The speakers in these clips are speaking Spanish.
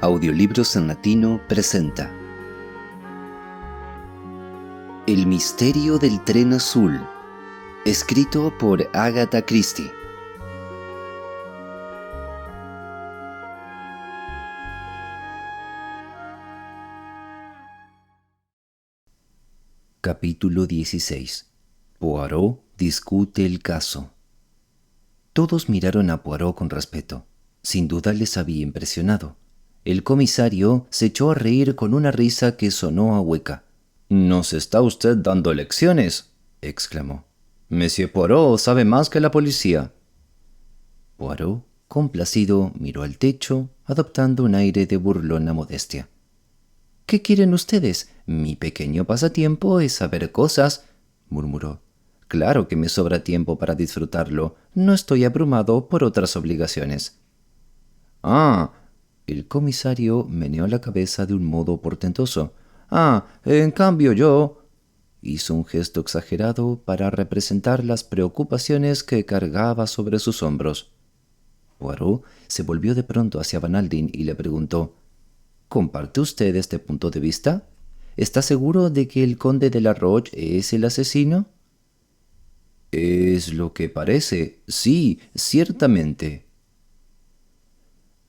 Audiolibros en Latino presenta El misterio del tren azul, escrito por Agatha Christie. Capítulo 16. Poirot discute el caso. Todos miraron a Poirot con respeto. Sin duda les había impresionado. El comisario se echó a reír con una risa que sonó a hueca. «¿Nos está usted dando lecciones?», exclamó. «Monsieur Poirot sabe más que la policía». Poirot, complacido, miró al techo, adoptando un aire de burlona modestia. «¿Qué quieren ustedes? Mi pequeño pasatiempo es saber cosas», murmuró. «Claro que me sobra tiempo para disfrutarlo. No estoy abrumado por otras obligaciones». «Ah», el comisario meneó la cabeza de un modo portentoso. En cambio yo... Hizo un gesto exagerado para representar las preocupaciones que cargaba sobre sus hombros. Poirot se volvió de pronto hacia Van Helsing y le preguntó: «¿Comparte usted este punto de vista? ¿Está seguro de que el conde de la Roche es el asesino?» «Es lo que parece. Sí, ciertamente».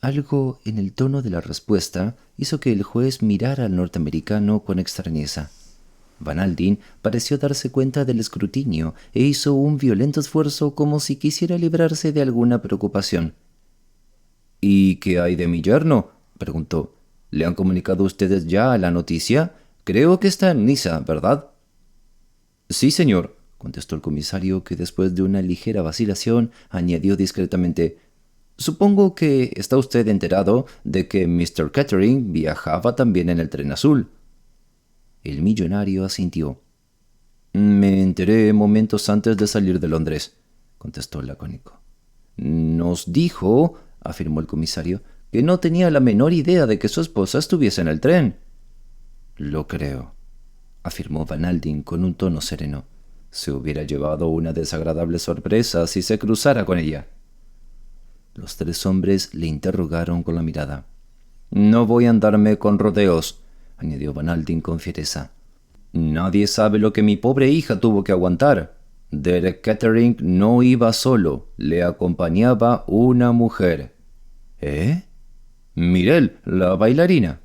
Algo en el tono de la respuesta hizo que el juez mirara al norteamericano con extrañeza. Van Helsing pareció darse cuenta del escrutinio e hizo un violento esfuerzo como si quisiera librarse de alguna preocupación. «¿Y qué hay de mi yerno?», preguntó. «¿Le han comunicado ustedes ya la noticia? Creo que está en Niza, ¿verdad?» «Sí, señor», contestó el comisario, que después de una ligera vacilación añadió discretamente: «Supongo que está usted enterado de que Mr. Kettering viajaba también en el tren azul». El millonario asintió. «Me enteré momentos antes de salir de Londres», contestó el lacónico. «Nos dijo», afirmó el comisario, «que no tenía la menor idea de que su esposa estuviese en el tren». «Lo creo», afirmó Van Helsing con un tono sereno. «Se hubiera llevado una desagradable sorpresa si se cruzara con ella». Los tres hombres le interrogaron con la mirada. «No voy a andarme con rodeos», añadió Van Helsing con fiereza. «Nadie sabe lo que mi pobre hija tuvo que aguantar. Derek Kettering no iba solo, le acompañaba una mujer». «¿Eh?» «Mirel, la bailarina».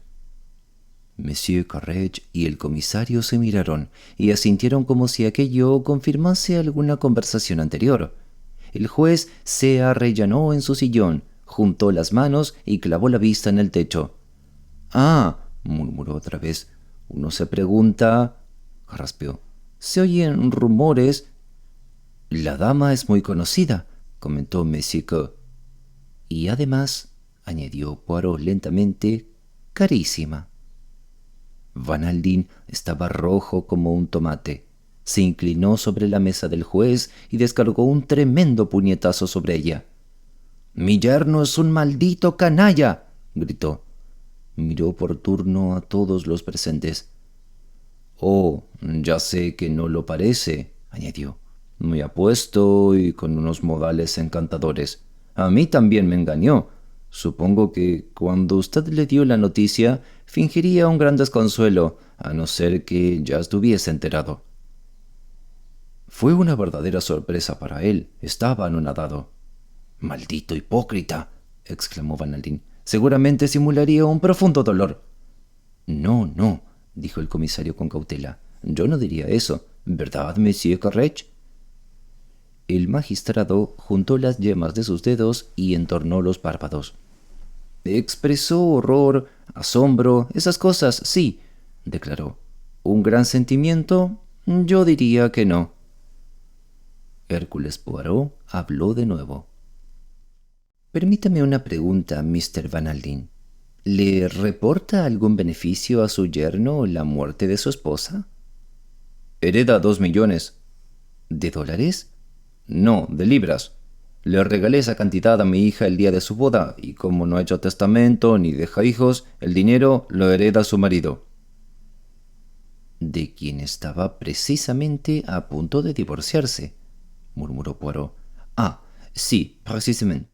Monsieur Carrege y el comisario se miraron y asintieron como si aquello confirmase alguna conversación anterior. El juez se arrellanó en su sillón, juntó las manos y clavó la vista en el techo. Murmuró otra vez. «Uno se pregunta...», carraspeó. «Se oyen rumores...». «La dama es muy conocida», comentó Monsieur K. «Y además», añadió Poirot lentamente, «carísima». Van Helsing estaba rojo como un tomate. Se inclinó sobre la mesa del juez y descargó un tremendo puñetazo sobre ella. «Mi yerno es un maldito canalla», gritó. Miró por turno a todos los presentes. «Oh, ya sé que no lo parece», añadió. «Muy apuesto y con unos modales encantadores. A mí también me engañó. Supongo que cuando usted le dio la noticia fingiría un gran desconsuelo, a no ser que ya estuviese enterado». Fue una verdadera sorpresa para él. Estaba anonadado. «¡Maldito hipócrita!», exclamó Van Helsing. «Seguramente simularía un profundo dolor». No», dijo el comisario con cautela. «Yo no diría eso. ¿Verdad, Monsieur Carrege?» El magistrado juntó las yemas de sus dedos y entornó los párpados. «Expresó horror, asombro, esas cosas, sí», declaró. «¿Un gran sentimiento? Yo diría que no». Hércules Poirot habló de nuevo. «Permítame una pregunta, Mr. Van Helsing. ¿Le reporta algún beneficio a su yerno la muerte de su esposa?» «Hereda 2 millones». «¿De dólares?» «No, de libras. Le regalé esa cantidad a mi hija el día de su boda, y como no ha hecho testamento ni deja hijos, el dinero lo hereda su marido». «De quien estaba precisamente a punto de divorciarse», murmuró Poirot. «Sí, precisamente».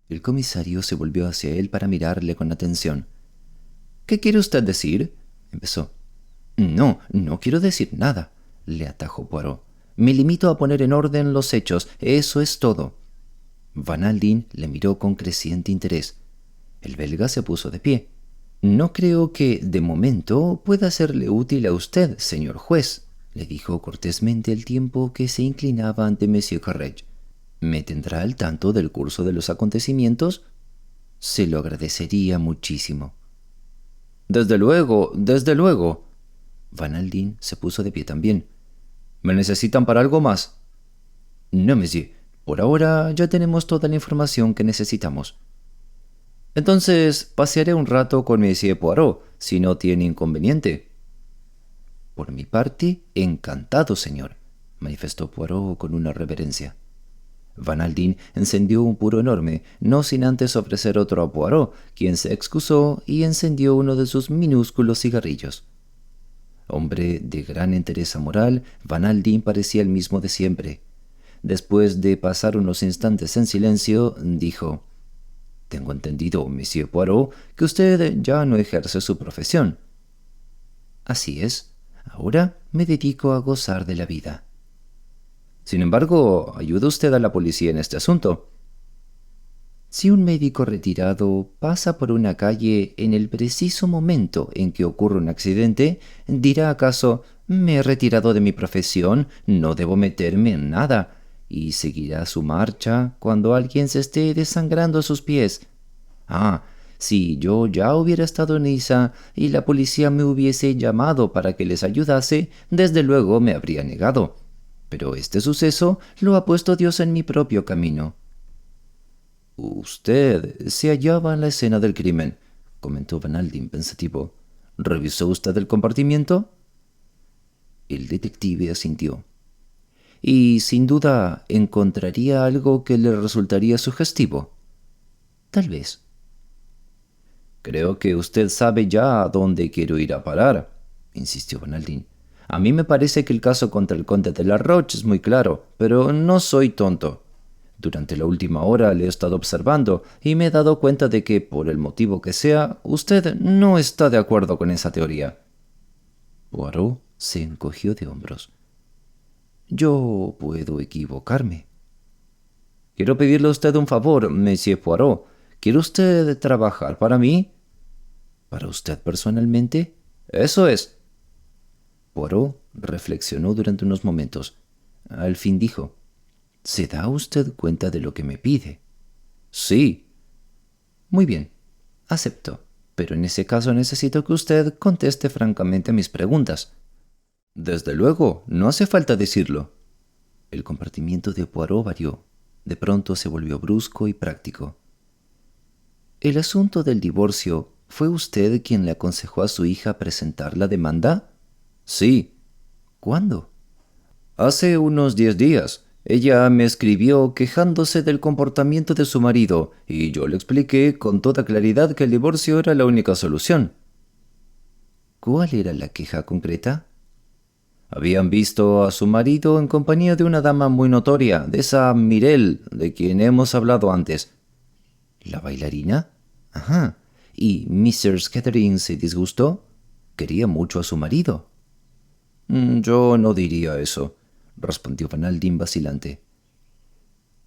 El comisario se volvió hacia él para mirarle con atención. «¿Qué quiere usted decir?», empezó. «No, no quiero decir nada», le atajó Poirot. «Me limito a poner en orden los hechos, eso es todo». Van Alden le miró con creciente interés. El belga se puso de pie. «No creo que, de momento, pueda serle útil a usted, señor juez», le dijo cortésmente al tiempo que se inclinaba ante Monsieur Carrege. «¿Me tendrá al tanto del curso de los acontecimientos? Se lo agradecería muchísimo». «Desde luego, desde luego». Van Alden se puso de pie también. «¿Me necesitan para algo más?» «No, monsieur. Por ahora ya tenemos toda la información que necesitamos». «Entonces pasearé un rato con Monsieur Poirot, si no tiene inconveniente». «Por mi parte, encantado, señor», manifestó Poirot con una reverencia. Van Alden encendió un puro enorme, no sin antes ofrecer otro a Poirot, quien se excusó y encendió uno de sus minúsculos cigarrillos. Hombre de gran entereza moral, Van Alden parecía el mismo de siempre. Después de pasar unos instantes en silencio, dijo: «Tengo entendido, Monsieur Poirot, que usted ya no ejerce su profesión». «Así es. Ahora me dedico a gozar de la vida». «Sin embargo, ¿ayuda usted a la policía en este asunto?» Si un médico retirado pasa por una calle en el preciso momento en que ocurre un accidente, ¿dirá acaso: me he retirado de mi profesión, no debo meterme en nada? Y seguirá su marcha cuando alguien se esté desangrando a sus pies. Ah, si yo ya hubiera estado en Niza y la policía me hubiese llamado para que les ayudase, desde luego me habría negado. Pero este suceso lo ha puesto Dios en mi propio camino». «Usted se hallaba en la escena del crimen», comentó Van Alden pensativo. «¿Revisó usted el compartimiento?» El detective asintió. «¿Y sin duda encontraría algo que le resultaría sugestivo?» «Tal vez». «Creo que usted sabe ya a dónde quiero ir a parar», insistió Van Alden. «A mí me parece que el caso contra el conde de la Roche es muy claro, pero no soy tonto. Durante la última hora le he estado observando y me he dado cuenta de que, por el motivo que sea, usted no está de acuerdo con esa teoría». Poirot se encogió de hombros. «Yo puedo equivocarme». «Quiero pedirle a usted un favor, Monsieur Poirot. ¿Quiere usted trabajar para mí?» «¿Para usted personalmente?» «Eso es». Poirot reflexionó durante unos momentos. Al fin dijo: «¿Se da usted cuenta de lo que me pide?» «Sí». «Muy bien, acepto. Pero en ese caso necesito que usted conteste francamente a mis preguntas». «Desde luego, no hace falta decirlo». El comportamiento de Poirot varió. De pronto se volvió brusco y práctico. «¿El asunto del divorcio fue usted quien le aconsejó a su hija presentar la demanda?» «Sí». «¿Cuándo?» «Hace unos 10 días. Ella me escribió quejándose del comportamiento de su marido y yo le expliqué con toda claridad que el divorcio era la única solución». «¿Cuál era la queja concreta?» «Habían visto a su marido en compañía de una dama muy notoria, de esa Mirel de quien hemos hablado antes». «¿La bailarina?» «Ajá. ¿Y Mrs. Catherine se disgustó? Quería mucho a su marido». «Yo no diría eso», respondió Van Alden vacilante.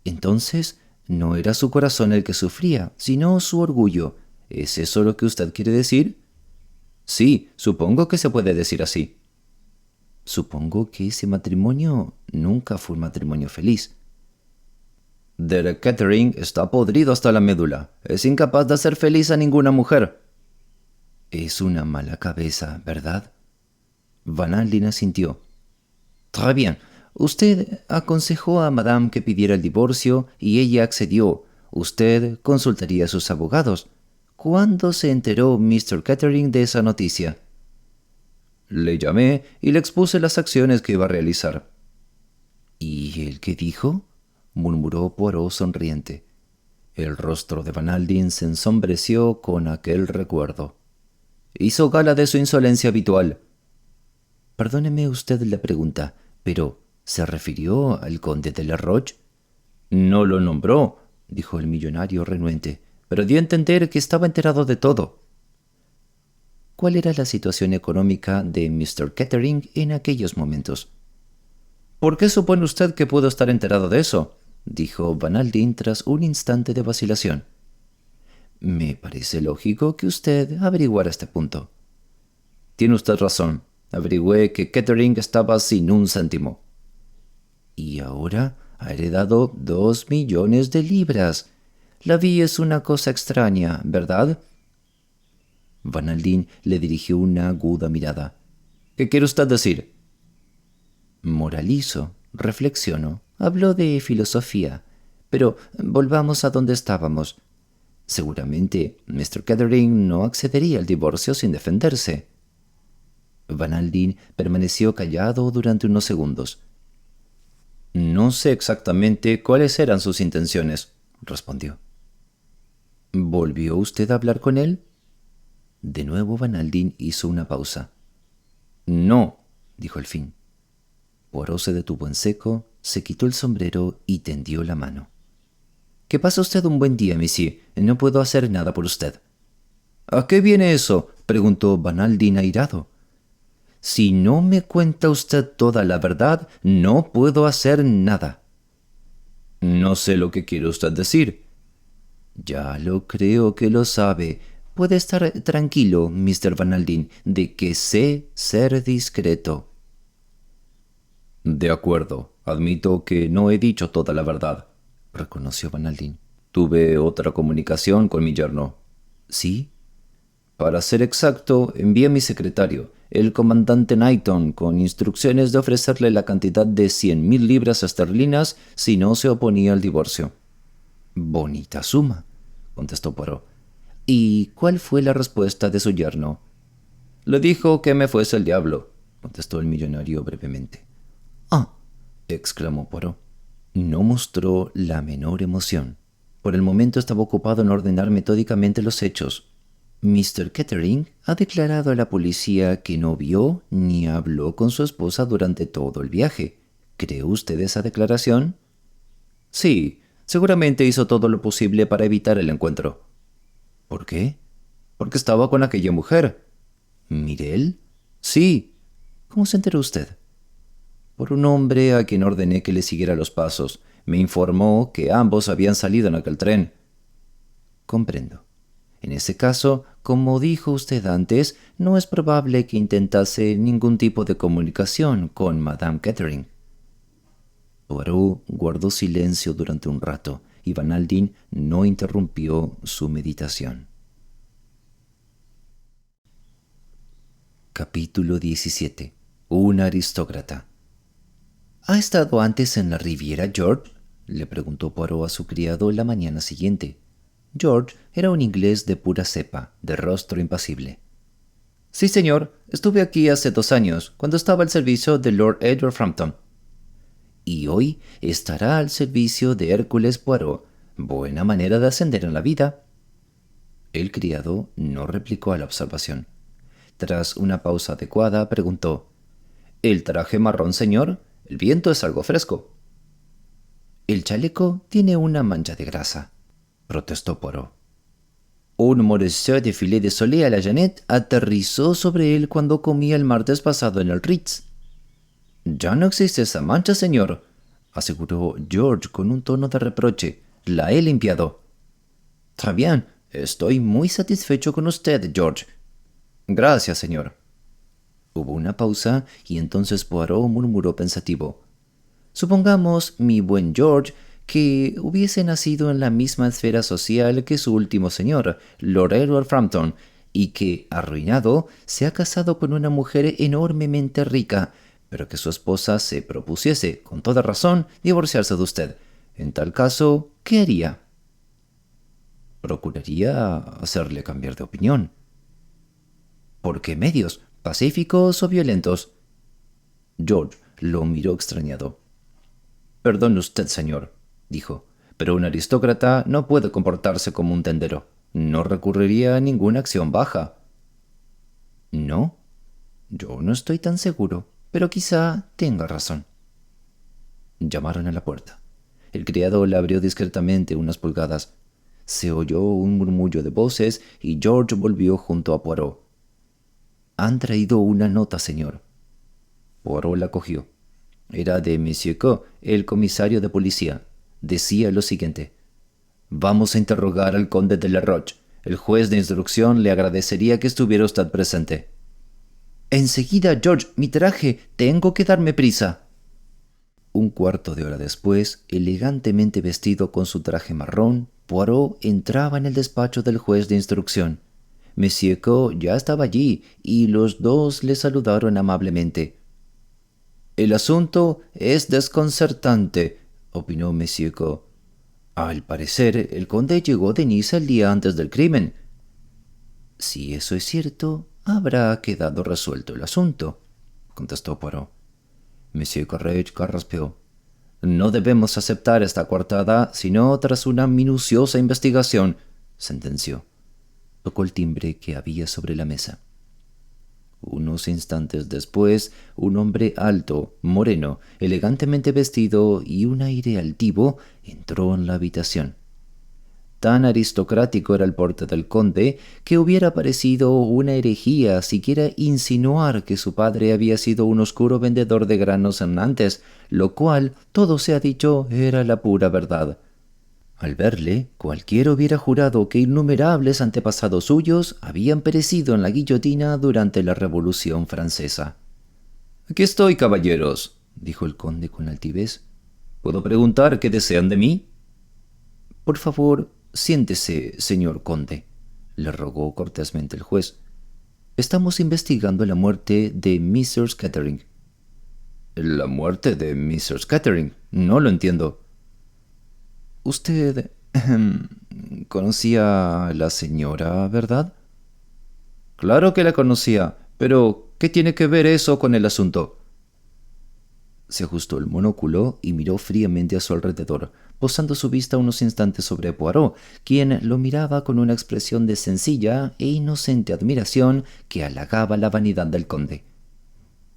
«Entonces, no era su corazón el que sufría, sino su orgullo. ¿Es eso lo que usted quiere decir?» «Sí, supongo que se puede decir así». «Supongo que ese matrimonio nunca fue un matrimonio feliz». «Derek Catherine está podrido hasta la médula. Es incapaz de hacer feliz a ninguna mujer». «Es una mala cabeza, ¿verdad?» Van Alden asintió. «Très bien. Usted aconsejó a Madame que pidiera el divorcio y ella accedió. Usted consultaría a sus abogados. ¿Cuándo se enteró Mr. Catherine de esa noticia?» «Le llamé y le expuse las acciones que iba a realizar». «¿Y el qué dijo?», murmuró Poirot sonriente. El rostro de Van Alden se ensombreció con aquel recuerdo. Hizo gala de su insolencia habitual. «Perdóneme usted la pregunta, pero ¿se refirió al conde de la Roche?» «No lo nombró. dijo el millonario renuente, pero dio a entender que estaba enterado de todo. ¿Cuál era la situación económica de Mr. Kettering en aquellos momentos? ¿Por qué supone usted que puedo estar enterado de eso?, dijo Van Alden tras un instante de vacilación. Me parece lógico que usted averiguara este punto. Tiene usted razón. Averigüé que Kettering estaba sin un céntimo. Y ahora ha heredado 2 millones de libras. La vie es una cosa extraña, ¿verdad? Van Alden le dirigió una aguda mirada. ¿Qué quiere usted decir? Moralizo, reflexiono, hablo de filosofía. Pero volvamos a donde estábamos. Seguramente Mr. Kettering no accedería al divorcio sin defenderse. Van Alden permaneció callado durante unos segundos. No sé exactamente cuáles eran sus intenciones, respondió. ¿Volvió usted a hablar con él? De nuevo Van Alden hizo una pausa. No, dijo al fin. Poirot se detuvo en seco, se quitó el sombrero y tendió la mano. Que pase usted un buen día, monsieur. No puedo hacer nada por usted. ¿A qué viene eso?, preguntó Van Alden airado. Si no me cuenta usted toda la verdad, no puedo hacer nada. No sé lo que quiere usted decir. Ya lo creo que lo sabe. Puede estar tranquilo, Mr. Van Alden, de que sé ser discreto. De acuerdo, admito que no he dicho toda la verdad, reconoció Van Alden. Tuve otra comunicación con mi yerno. ¿Sí? Para ser exacto, envié a mi secretario, el comandante Knighton, con instrucciones de ofrecerle la cantidad de 100.000 libras esterlinas si no se oponía al divorcio. Bonita suma, contestó Poirot. ¿Y cuál fue la respuesta de su yerno? Le dijo que me fuese el diablo, contestó el millonario brevemente. Ah, exclamó Poirot. No mostró la menor emoción. Por el momento estaba ocupado en ordenar metódicamente los hechos. Mr. Kettering ha declarado a la policía que no vio ni habló con su esposa durante todo el viaje. ¿Cree usted esa declaración? Sí, seguramente hizo todo lo posible para evitar el encuentro. ¿Por qué? Porque estaba con aquella mujer. ¿Mirel? Sí. ¿Cómo se enteró usted? Por un hombre a quien ordené que le siguiera los pasos. Me informó que ambos habían salido en aquel tren. Comprendo. En ese caso, como dijo usted antes, no es probable que intentase ningún tipo de comunicación con Madame Kettering. Poirot guardó silencio durante un rato y Van Alden no interrumpió su meditación. Capítulo 17. Un aristócrata. ¿Ha estado antes en la Riviera, George?, le preguntó Poirot a su criado la mañana siguiente. George era un inglés de pura cepa, de rostro impasible. Sí, señor. Estuve aquí hace 2 años, cuando estaba al servicio de Lord Edward Frampton. Y hoy estará al servicio de Hércules Poirot. Buena manera de ascender en la vida. El criado no replicó a la observación. Tras una pausa adecuada, preguntó: ¿El traje marrón, señor? El viento es algo fresco. El chaleco tiene una mancha de grasa, protestó Poirot. Un morceau de filet de Soleil a la Jeannette aterrizó sobre él cuando comía el martes pasado en el Ritz. Ya no existe esa mancha, señor, aseguró George con un tono de reproche. La he limpiado. Très bien, estoy muy satisfecho con usted, George. Gracias, señor. Hubo una pausa y entonces Poirot murmuró pensativo: Supongamos, mi buen George, que hubiese nacido en la misma esfera social que su último señor, Lord Edward Frampton, y que, arruinado, se ha casado con una mujer enormemente rica, pero que su esposa se propusiese, con toda razón, divorciarse de usted. En tal caso, ¿qué haría? Procuraría hacerle cambiar de opinión. ¿Por qué medios? ¿Pacíficos o violentos? George lo miró extrañado. Perdone usted, señor, dijo, pero un aristócrata no puede comportarse como un tendero. No recurriría a ninguna acción baja. ¿No? Yo no estoy tan seguro, pero quizá tenga razón. Llamaron a la puerta. El criado la abrió discretamente unas pulgadas. Se oyó un murmullo de voces y George volvió junto a Poirot. «Han traído una nota, señor». Poirot la cogió. Era de Monsieur Q, el comisario de policía. Decía lo siguiente: «Vamos a interrogar al conde de la Roche. El juez de instrucción le agradecería que estuviera usted presente». «Enseguida, George, mi traje. Tengo que darme prisa». Un cuarto de hora después, elegantemente vestido con su traje marrón, Poirot entraba en el despacho del juez de instrucción. Monsieur Q ya estaba allí y los dos le saludaron amablemente. «El asunto es desconcertante», opinó Monsieur Q. «Al parecer, el conde llegó de Niza el día antes del crimen». «Si eso es cierto, habrá quedado resuelto el asunto», contestó Poirot. Monsieur Courrèges carraspeó. «No debemos aceptar esta coartada sino tras una minuciosa investigación», sentenció. Tocó el timbre que había sobre la mesa. Unos instantes después, un hombre alto, moreno, elegantemente vestido y un aire altivo entró en la habitación. Tan aristocrático era el porte del conde que hubiera parecido una herejía siquiera insinuar que su padre había sido un oscuro vendedor de granos en Nantes, lo cual, todo se ha dicho, era la pura verdad. Al verle, cualquiera hubiera jurado que innumerables antepasados suyos habían perecido en la guillotina durante la Revolución Francesa. «Aquí estoy, caballeros», dijo el conde con altivez. «¿Puedo preguntar qué desean de mí?» «Por favor, siéntese, señor conde», le rogó cortésmente el juez. «Estamos investigando la muerte de Mrs. Kettering». «¿La muerte de Mrs. Kettering? No lo entiendo». «Usted conocía a la señora, ¿verdad?» «Claro que la conocía, pero ¿qué tiene que ver eso con el asunto?» Se ajustó el monóculo y miró fríamente a su alrededor, posando su vista unos instantes sobre Poirot, quien lo miraba con una expresión de sencilla e inocente admiración que halagaba la vanidad del conde.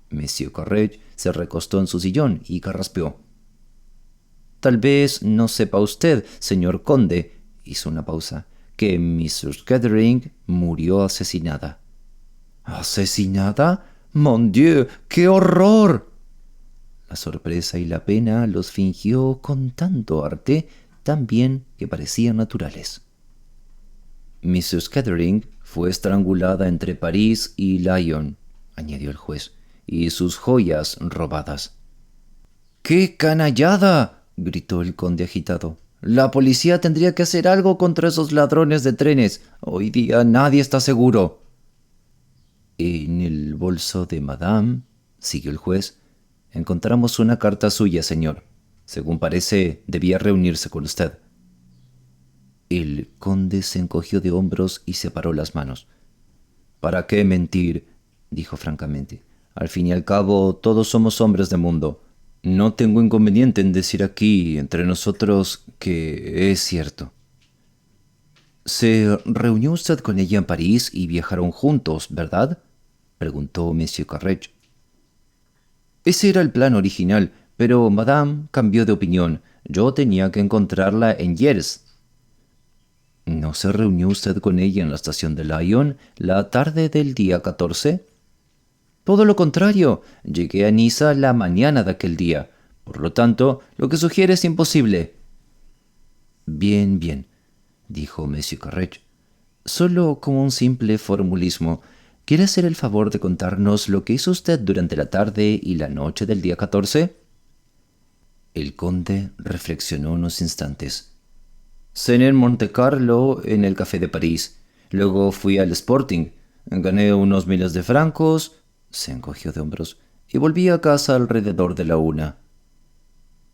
Monsieur Courrèges se recostó en su sillón y carraspeó. «Tal vez no sepa usted, señor conde», hizo una pausa, «que Mrs. Kettering murió asesinada». «¿Asesinada? ¡Mon Dieu! ¡Qué horror!». La sorpresa y la pena los fingió con tanto arte, tan bien que parecían naturales. «Mrs. Kettering fue estrangulada entre París y Lyon», añadió el juez, «y sus joyas robadas». «¡Qué canallada!», gritó el conde agitado. «La policía tendría que hacer algo contra esos ladrones de trenes. Hoy día nadie está seguro». «En el bolso de Madame», siguió el juez, «encontramos una carta suya, señor. Según parece, debía reunirse con usted». El conde se encogió de hombros y separó las manos. «¿Para qué mentir?», dijo francamente. «Al fin y al cabo, todos somos hombres de mundo. No tengo inconveniente en decir aquí, entre nosotros, que es cierto». «Se reunió usted con ella en París y viajaron juntos, ¿verdad?», preguntó Monsieur Courrèges. «Ese era el plan original, pero Madame cambió de opinión. Yo tenía que encontrarla en Hyères». «¿No se reunió usted con ella en la estación de Lyon la tarde del día 14? «Todo lo contrario. Llegué a Niza la mañana de aquel día. Por lo tanto, lo que sugiere es imposible». «Bien, bien», dijo Monsieur Courrèges. «Solo como un simple formulismo, ¿quiere hacer el favor de contarnos lo que hizo usted durante la tarde y la noche del día 14? El conde reflexionó unos instantes. «Cené en Monte Carlo, en el Café de París. Luego fui al Sporting. Gané unos miles de francos», se encogió de hombros, «y volví a casa alrededor de la 1.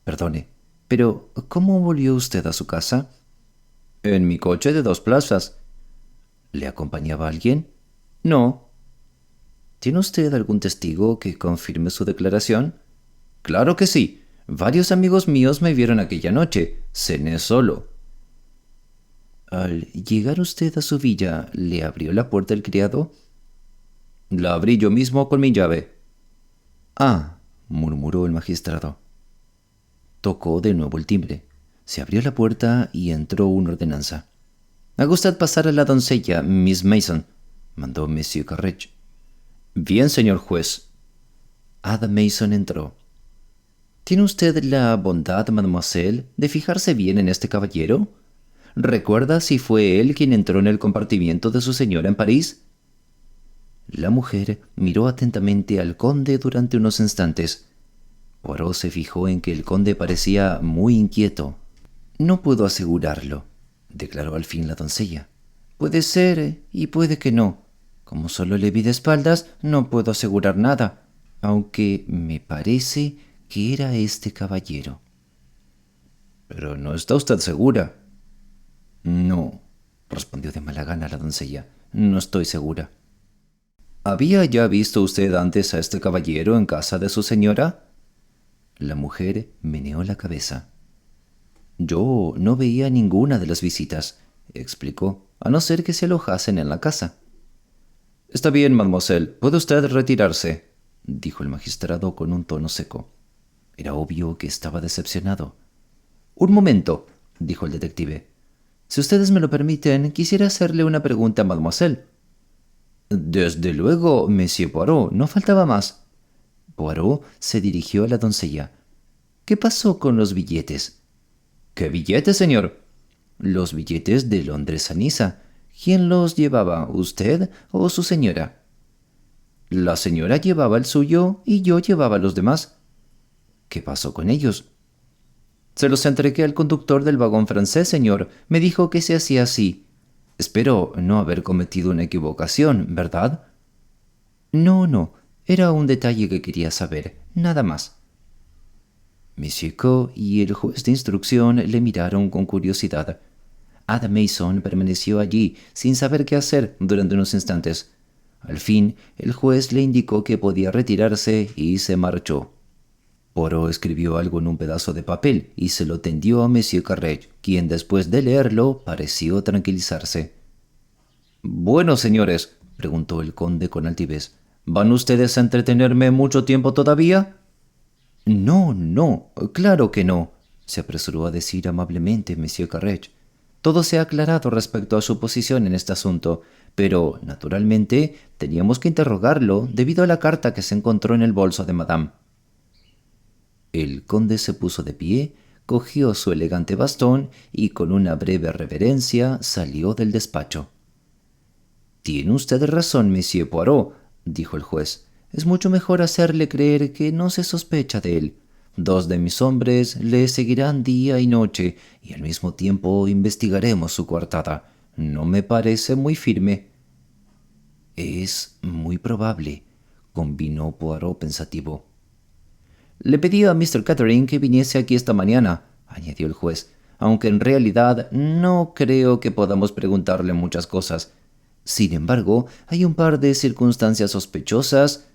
«Perdone, pero ¿cómo volvió usted a su casa?» «En mi coche de 2 plazas». «¿Le acompañaba alguien?» «No». «¿Tiene usted algún testigo que confirme su declaración?» «Claro que sí. Varios amigos míos me vieron aquella noche. Cené solo». «Al llegar usted a su villa, ¿le abrió la puerta el criado?» «La abrí yo mismo con mi llave». «Ah», murmuró el magistrado. Tocó de nuevo el timbre. Se abrió la puerta y entró una ordenanza. «Haga usted pasar a la doncella, Miss Mason», mandó Monsieur Carrech. «Bien, señor juez». Ada Mason entró. «¿Tiene usted la bondad, mademoiselle, de fijarse bien en este caballero? ¿Recuerda si fue él quien entró en el compartimiento de su señora en París?» La mujer miró atentamente al conde durante unos instantes. Poirot se fijó en que el conde parecía muy inquieto. «No puedo asegurarlo», declaró al fin la doncella. «Puede ser y puede que no. Como solo le vi de espaldas, no puedo asegurar nada, aunque me parece que era este caballero». «¿Pero no está usted segura?» «No», respondió de mala gana la doncella. «No estoy segura». «¿Había ya visto usted antes a este caballero en casa de su señora?» La mujer meneó la cabeza. «Yo no veía ninguna de las visitas», explicó, «a no ser que se alojasen en la casa». «Está bien, mademoiselle, puede usted retirarse», dijo el magistrado con un tono seco. Era obvio que estaba decepcionado. «Un momento», dijo el detective. «Si ustedes me lo permiten, quisiera hacerle una pregunta a mademoiselle». «Desde luego, monsieur Poirot, no faltaba más». Poirot se dirigió a la doncella. «¿Qué pasó con los billetes?» «¿Qué billetes, señor?» «Los billetes de Londres a Niza. ¿Quién los llevaba, usted o su señora?» «La señora llevaba el suyo y yo llevaba los demás». «¿Qué pasó con ellos?» «Se los entregué al conductor del vagón francés, señor. Me dijo que se hacía así. Espero no haber cometido una equivocación, ¿verdad?» No. Era un detalle que quería saber, nada más». Monsieur Coe y el juez de instrucción le miraron con curiosidad. Ada Mason permaneció allí sin saber qué hacer durante unos instantes. Al fin, el juez le indicó que podía retirarse y se marchó. Poirot escribió algo en un pedazo de papel y se lo tendió a Monsieur Carrech, quien después de leerlo pareció tranquilizarse. «Bueno, señores», preguntó el conde con altivez, «¿van ustedes a entretenerme mucho tiempo todavía?» No, claro que no», se apresuró a decir amablemente Monsieur Carrech. «Todo se ha aclarado respecto a su posición en este asunto, pero, naturalmente, teníamos que interrogarlo debido a la carta que se encontró en el bolso de Madame». El conde se puso de pie, cogió su elegante bastón y con una breve reverencia salió del despacho. «Tiene usted razón, monsieur Poirot», dijo el juez. «Es mucho mejor hacerle creer que no se sospecha de él. 2 de mis hombres le seguirán día y noche y al mismo tiempo investigaremos su coartada. No me parece muy firme». «Es muy probable», convinó Poirot pensativo. «Le pedí a Mr. Kettering que viniese aquí esta mañana», añadió el juez, «aunque en realidad no creo que podamos preguntarle muchas cosas. Sin embargo, hay un par de circunstancias sospechosas».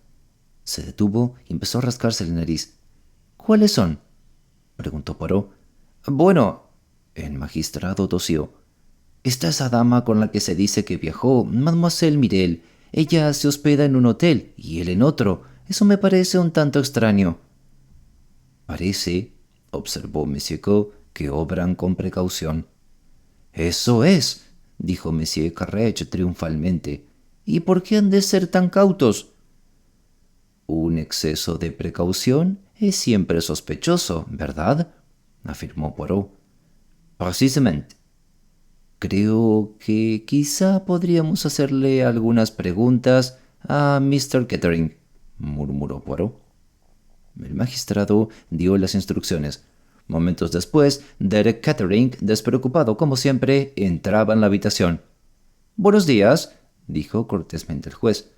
Se detuvo y empezó a rascarse la nariz. «¿Cuáles son?», preguntó Poirot. «Bueno», el magistrado tosió. «Está esa dama con la que se dice que viajó, Mademoiselle Mirel. Ella se hospeda en un hotel y él en otro. Eso me parece un tanto extraño». «Parece», observó Monsieur Coe, «que obran con precaución». «Eso es», dijo Monsieur Carrech triunfalmente. «¿Y por qué han de ser tan cautos?». «Un exceso de precaución es siempre sospechoso, ¿verdad?», afirmó Poirot. «Precisamente». «Creo que quizá podríamos hacerle algunas preguntas a Mr. Kettering», murmuró Poirot. El magistrado dio las instrucciones. Momentos después, Derek Kettering, despreocupado como siempre, entraba en la habitación. «Buenos días», dijo cortésmente el juez.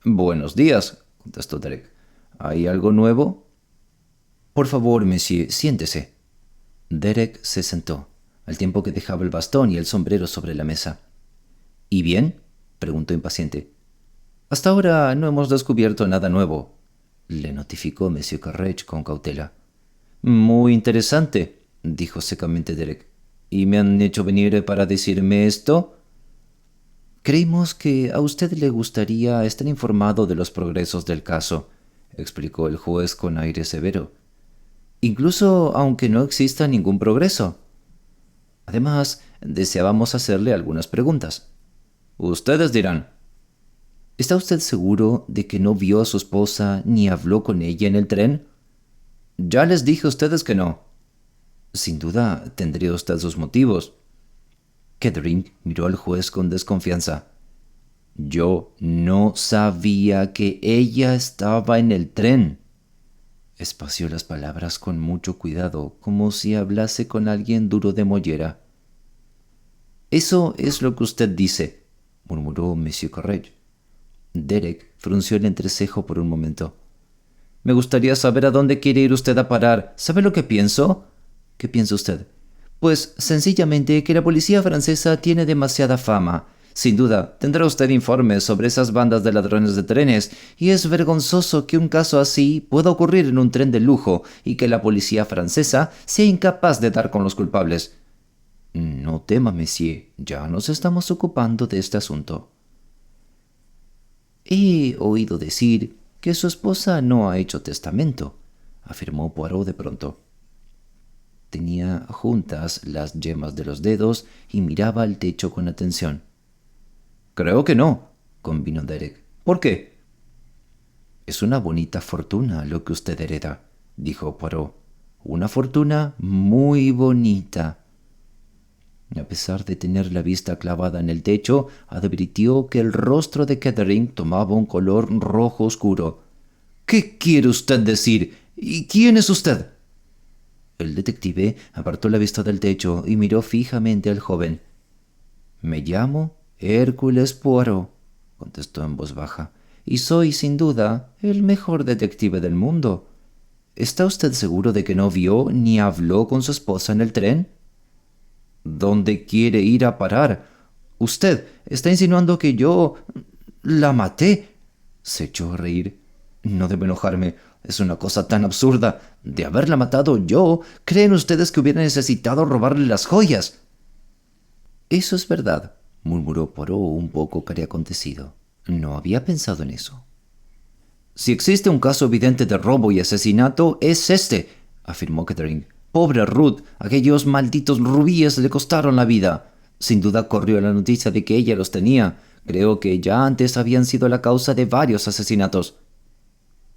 «Buenos días», contestó Derek. «¿Hay algo nuevo?» «Por favor, monsieur, siéntese». Derek se sentó, al tiempo que dejaba el bastón y el sombrero sobre la mesa. «¿Y bien?», preguntó impaciente. «Hasta ahora no hemos descubierto nada nuevo», le notificó Monsieur Carrech con cautela. «Muy interesante», dijo secamente Derek. «¿Y me han hecho venir para decirme esto?» «Creímos que a usted le gustaría estar informado de los progresos del caso», explicó el juez con aire severo. «Incluso aunque no exista ningún progreso», Además, deseábamos hacerle algunas preguntas. Ustedes dirán, ¿está usted seguro de que no vio a su esposa ni habló con ella en el tren? Ya les dije a ustedes que no. Sin duda tendría usted sus motivos. Kettering miró al juez con desconfianza. Yo no sabía que ella estaba en el tren. Espació las palabras con mucho cuidado, como si hablase con alguien duro de mollera. Eso es lo que usted dice, murmuró Monsieur Correge. Derek frunció el entrecejo por un momento. Me gustaría saber a dónde quiere ir usted a parar. ¿Sabe lo que pienso? ¿Qué piensa usted? Pues sencillamente que la policía francesa tiene demasiada fama. Sin duda, tendrá usted informes sobre esas bandas de ladrones de trenes, y es vergonzoso que un caso así pueda ocurrir en un tren de lujo y que la policía francesa sea incapaz de dar con los culpables. No tema, monsieur, ya nos estamos ocupando de este asunto. He oído decir que su esposa no ha hecho testamento, afirmó Poirot de pronto. Tenía juntas las yemas de los dedos y miraba al techo con atención. Creo que no, convino Derek. ¿Por qué? Es una bonita fortuna lo que usted hereda, dijo Poirot. Una fortuna muy bonita. A pesar de tener la vista clavada en el techo, advirtió que el rostro de Kettering tomaba un color rojo oscuro. ¿Qué quiere usted decir? ¿Y quién es usted? El detective apartó la vista del techo y miró fijamente al joven. Me llamo Hércules Poirot, contestó en voz baja, y soy, sin duda, el mejor detective del mundo. ¿Está usted seguro de que no vio ni habló con su esposa en el tren? ¿Dónde quiere ir a parar? Usted está insinuando que yo la maté. Se echó a reír. No debo enojarme. Es una cosa tan absurda. De haberla matado yo, ¿creen ustedes que hubiera necesitado robarle las joyas? Eso es verdad, murmuró Poirot un poco cariacontecido. No había pensado en eso. Si existe un caso evidente de robo y asesinato, es este, afirmó Kettering. Pobre Ruth, aquellos malditos rubíes le costaron la vida. Sin duda corrió la noticia de que ella los tenía. Creo que ya antes habían sido la causa de varios asesinatos.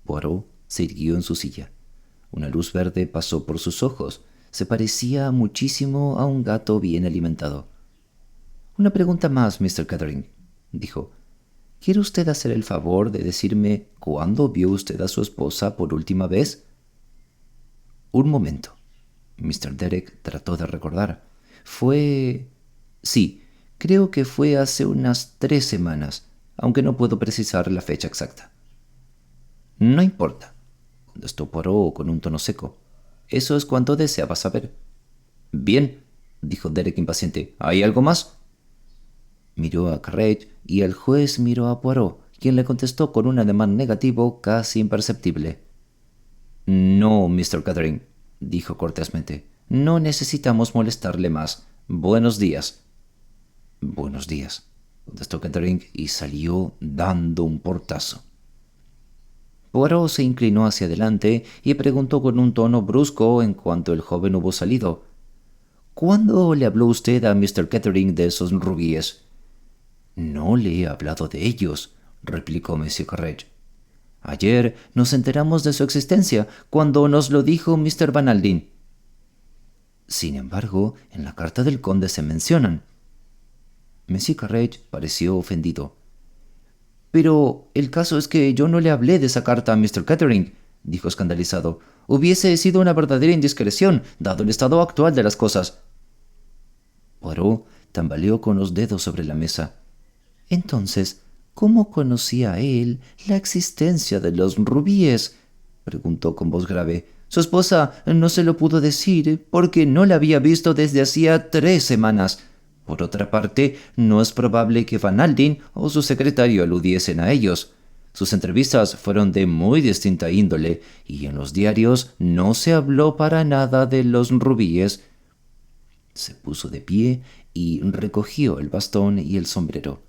Poirot se irguió en su silla. Una luz verde pasó por sus ojos. Se parecía muchísimo a un gato bien alimentado. Una pregunta más, Mr. Kettering, dijo. ¿Quiere usted hacer el favor de decirme cuándo vio usted a su esposa por última vez? Un momento. Mr. Derek trató de recordar. Sí, creo que fue hace unas 3 semanas, aunque no puedo precisar la fecha exacta. No importa, contestó Poirot con un tono seco. Eso es cuanto deseaba saber. Bien, dijo Derek impaciente. ¿Hay algo más? Miró a Carrage y el juez miró a Poirot, quien le contestó con un ademán negativo casi imperceptible. No, Mr. Kettering, dijo cortésmente. No necesitamos molestarle más. Buenos días. Buenos días, contestó Kettering y salió dando un portazo. Poirot se inclinó hacia adelante y preguntó con un tono brusco en cuanto el joven hubo salido. ¿Cuándo le habló usted a Mr. Kettering de esos rubíes? No le he hablado de ellos, replicó Monsieur Correge. Ayer nos enteramos de su existencia cuando nos lo dijo Mr. Van Alden. Sin embargo, en la carta del conde se mencionan. Monsieur Correge pareció ofendido. Pero el caso es que yo no le hablé de esa carta a Mr. Kettering, dijo escandalizado. Hubiese sido una verdadera indiscreción, dado el estado actual de las cosas. Poirot tambaleó con los dedos sobre la mesa. Entonces, ¿cómo conocía él la existencia de los rubíes? Preguntó con voz grave. Su esposa no se lo pudo decir porque no la había visto desde hacía 3 semanas. Por otra parte, no es probable que Van Alden o su secretario aludiesen a ellos. Sus entrevistas fueron de muy distinta índole y en los diarios no se habló para nada de los rubíes. Se puso de pie y recogió el bastón y el sombrero.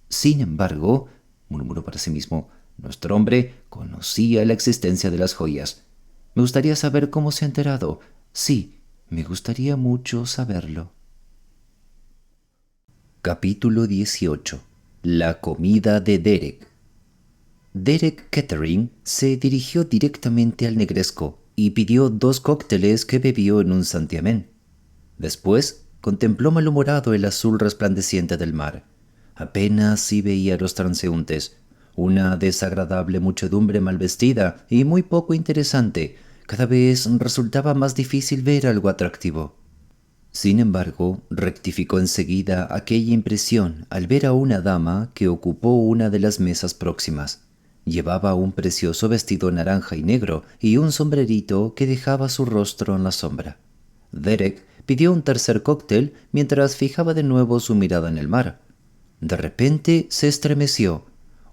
Sin embargo, murmuró para sí mismo, nuestro hombre conocía la existencia de las joyas. Me gustaría saber cómo se ha enterado. Sí, me gustaría mucho saberlo. Capítulo 18. La comida de Derek. Derek Kettering se dirigió directamente al negresco y pidió 2 cócteles que bebió en un santiamén. Después contempló malhumorado el azul resplandeciente del mar. Apenas si veía a los transeúntes, una desagradable muchedumbre mal vestida y muy poco interesante. Cada vez resultaba más difícil ver algo atractivo. Sin embargo, rectificó enseguida aquella impresión al ver a una dama que ocupó una de las mesas próximas. Llevaba un precioso vestido naranja y negro y un sombrerito que dejaba su rostro en la sombra. Derek pidió un tercer cóctel mientras fijaba de nuevo su mirada en el mar. De repente se estremeció.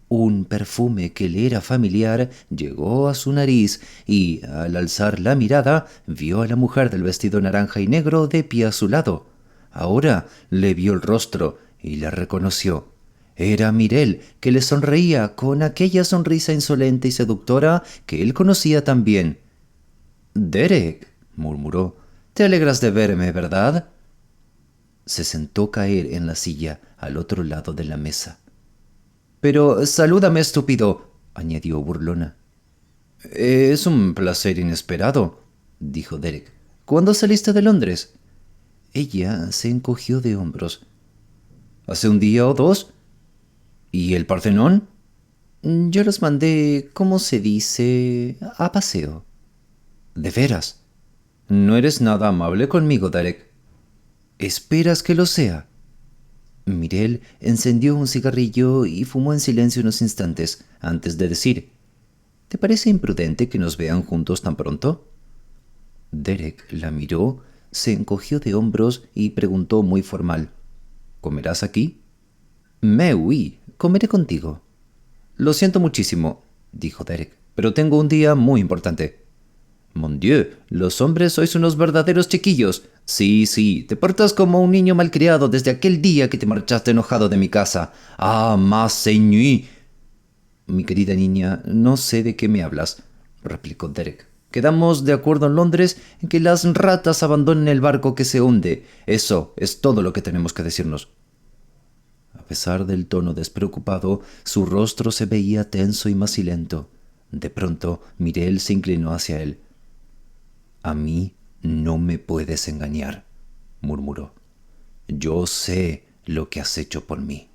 Un perfume que le era familiar llegó a su nariz y, al alzar la mirada, vio a la mujer del vestido naranja y negro de pie a su lado. Ahora le vio el rostro y la reconoció. Era Mireille, que le sonreía con aquella sonrisa insolente y seductora que él conocía tan bien. «Derek», murmuró, «te alegras de verme, ¿verdad?» Se sentó caer en la silla al otro lado de la mesa. «Pero salúdame, estúpido», añadió burlona. «Es un placer inesperado», dijo Derek. «¿Cuándo saliste de Londres?» Ella se encogió de hombros. «¿Hace un día o 2? ¿Y el Partenón?» «Yo los mandé, ¿cómo se dice?, a paseo». «¿De veras? No eres nada amable conmigo, Derek». «¿Esperas que lo sea?» Mireille encendió un cigarrillo y fumó en silencio unos instantes antes de decir: «¿Te parece imprudente que nos vean juntos tan pronto?» Derek la miró, se encogió de hombros y preguntó muy formal: «¿Comerás aquí?» «Mais oui, comeré contigo». «Lo siento muchísimo», dijo Derek, «pero tengo un día muy importante». «Mon Dieu, los hombres sois unos verdaderos chiquillos. Sí, te portas como un niño malcriado desde aquel día que te marchaste enojado de mi casa. Ah, ma seigneur». «Mi querida niña, no sé de qué me hablas», replicó Derek. «Quedamos de acuerdo en Londres en que las ratas abandonen el barco que se hunde. Eso es todo lo que tenemos que decirnos». A pesar del tono despreocupado, su rostro se veía tenso y macilento. De pronto, Mireille se inclinó hacia él. «A mí no me puedes engañar», murmuró. «Yo sé lo que has hecho por mí».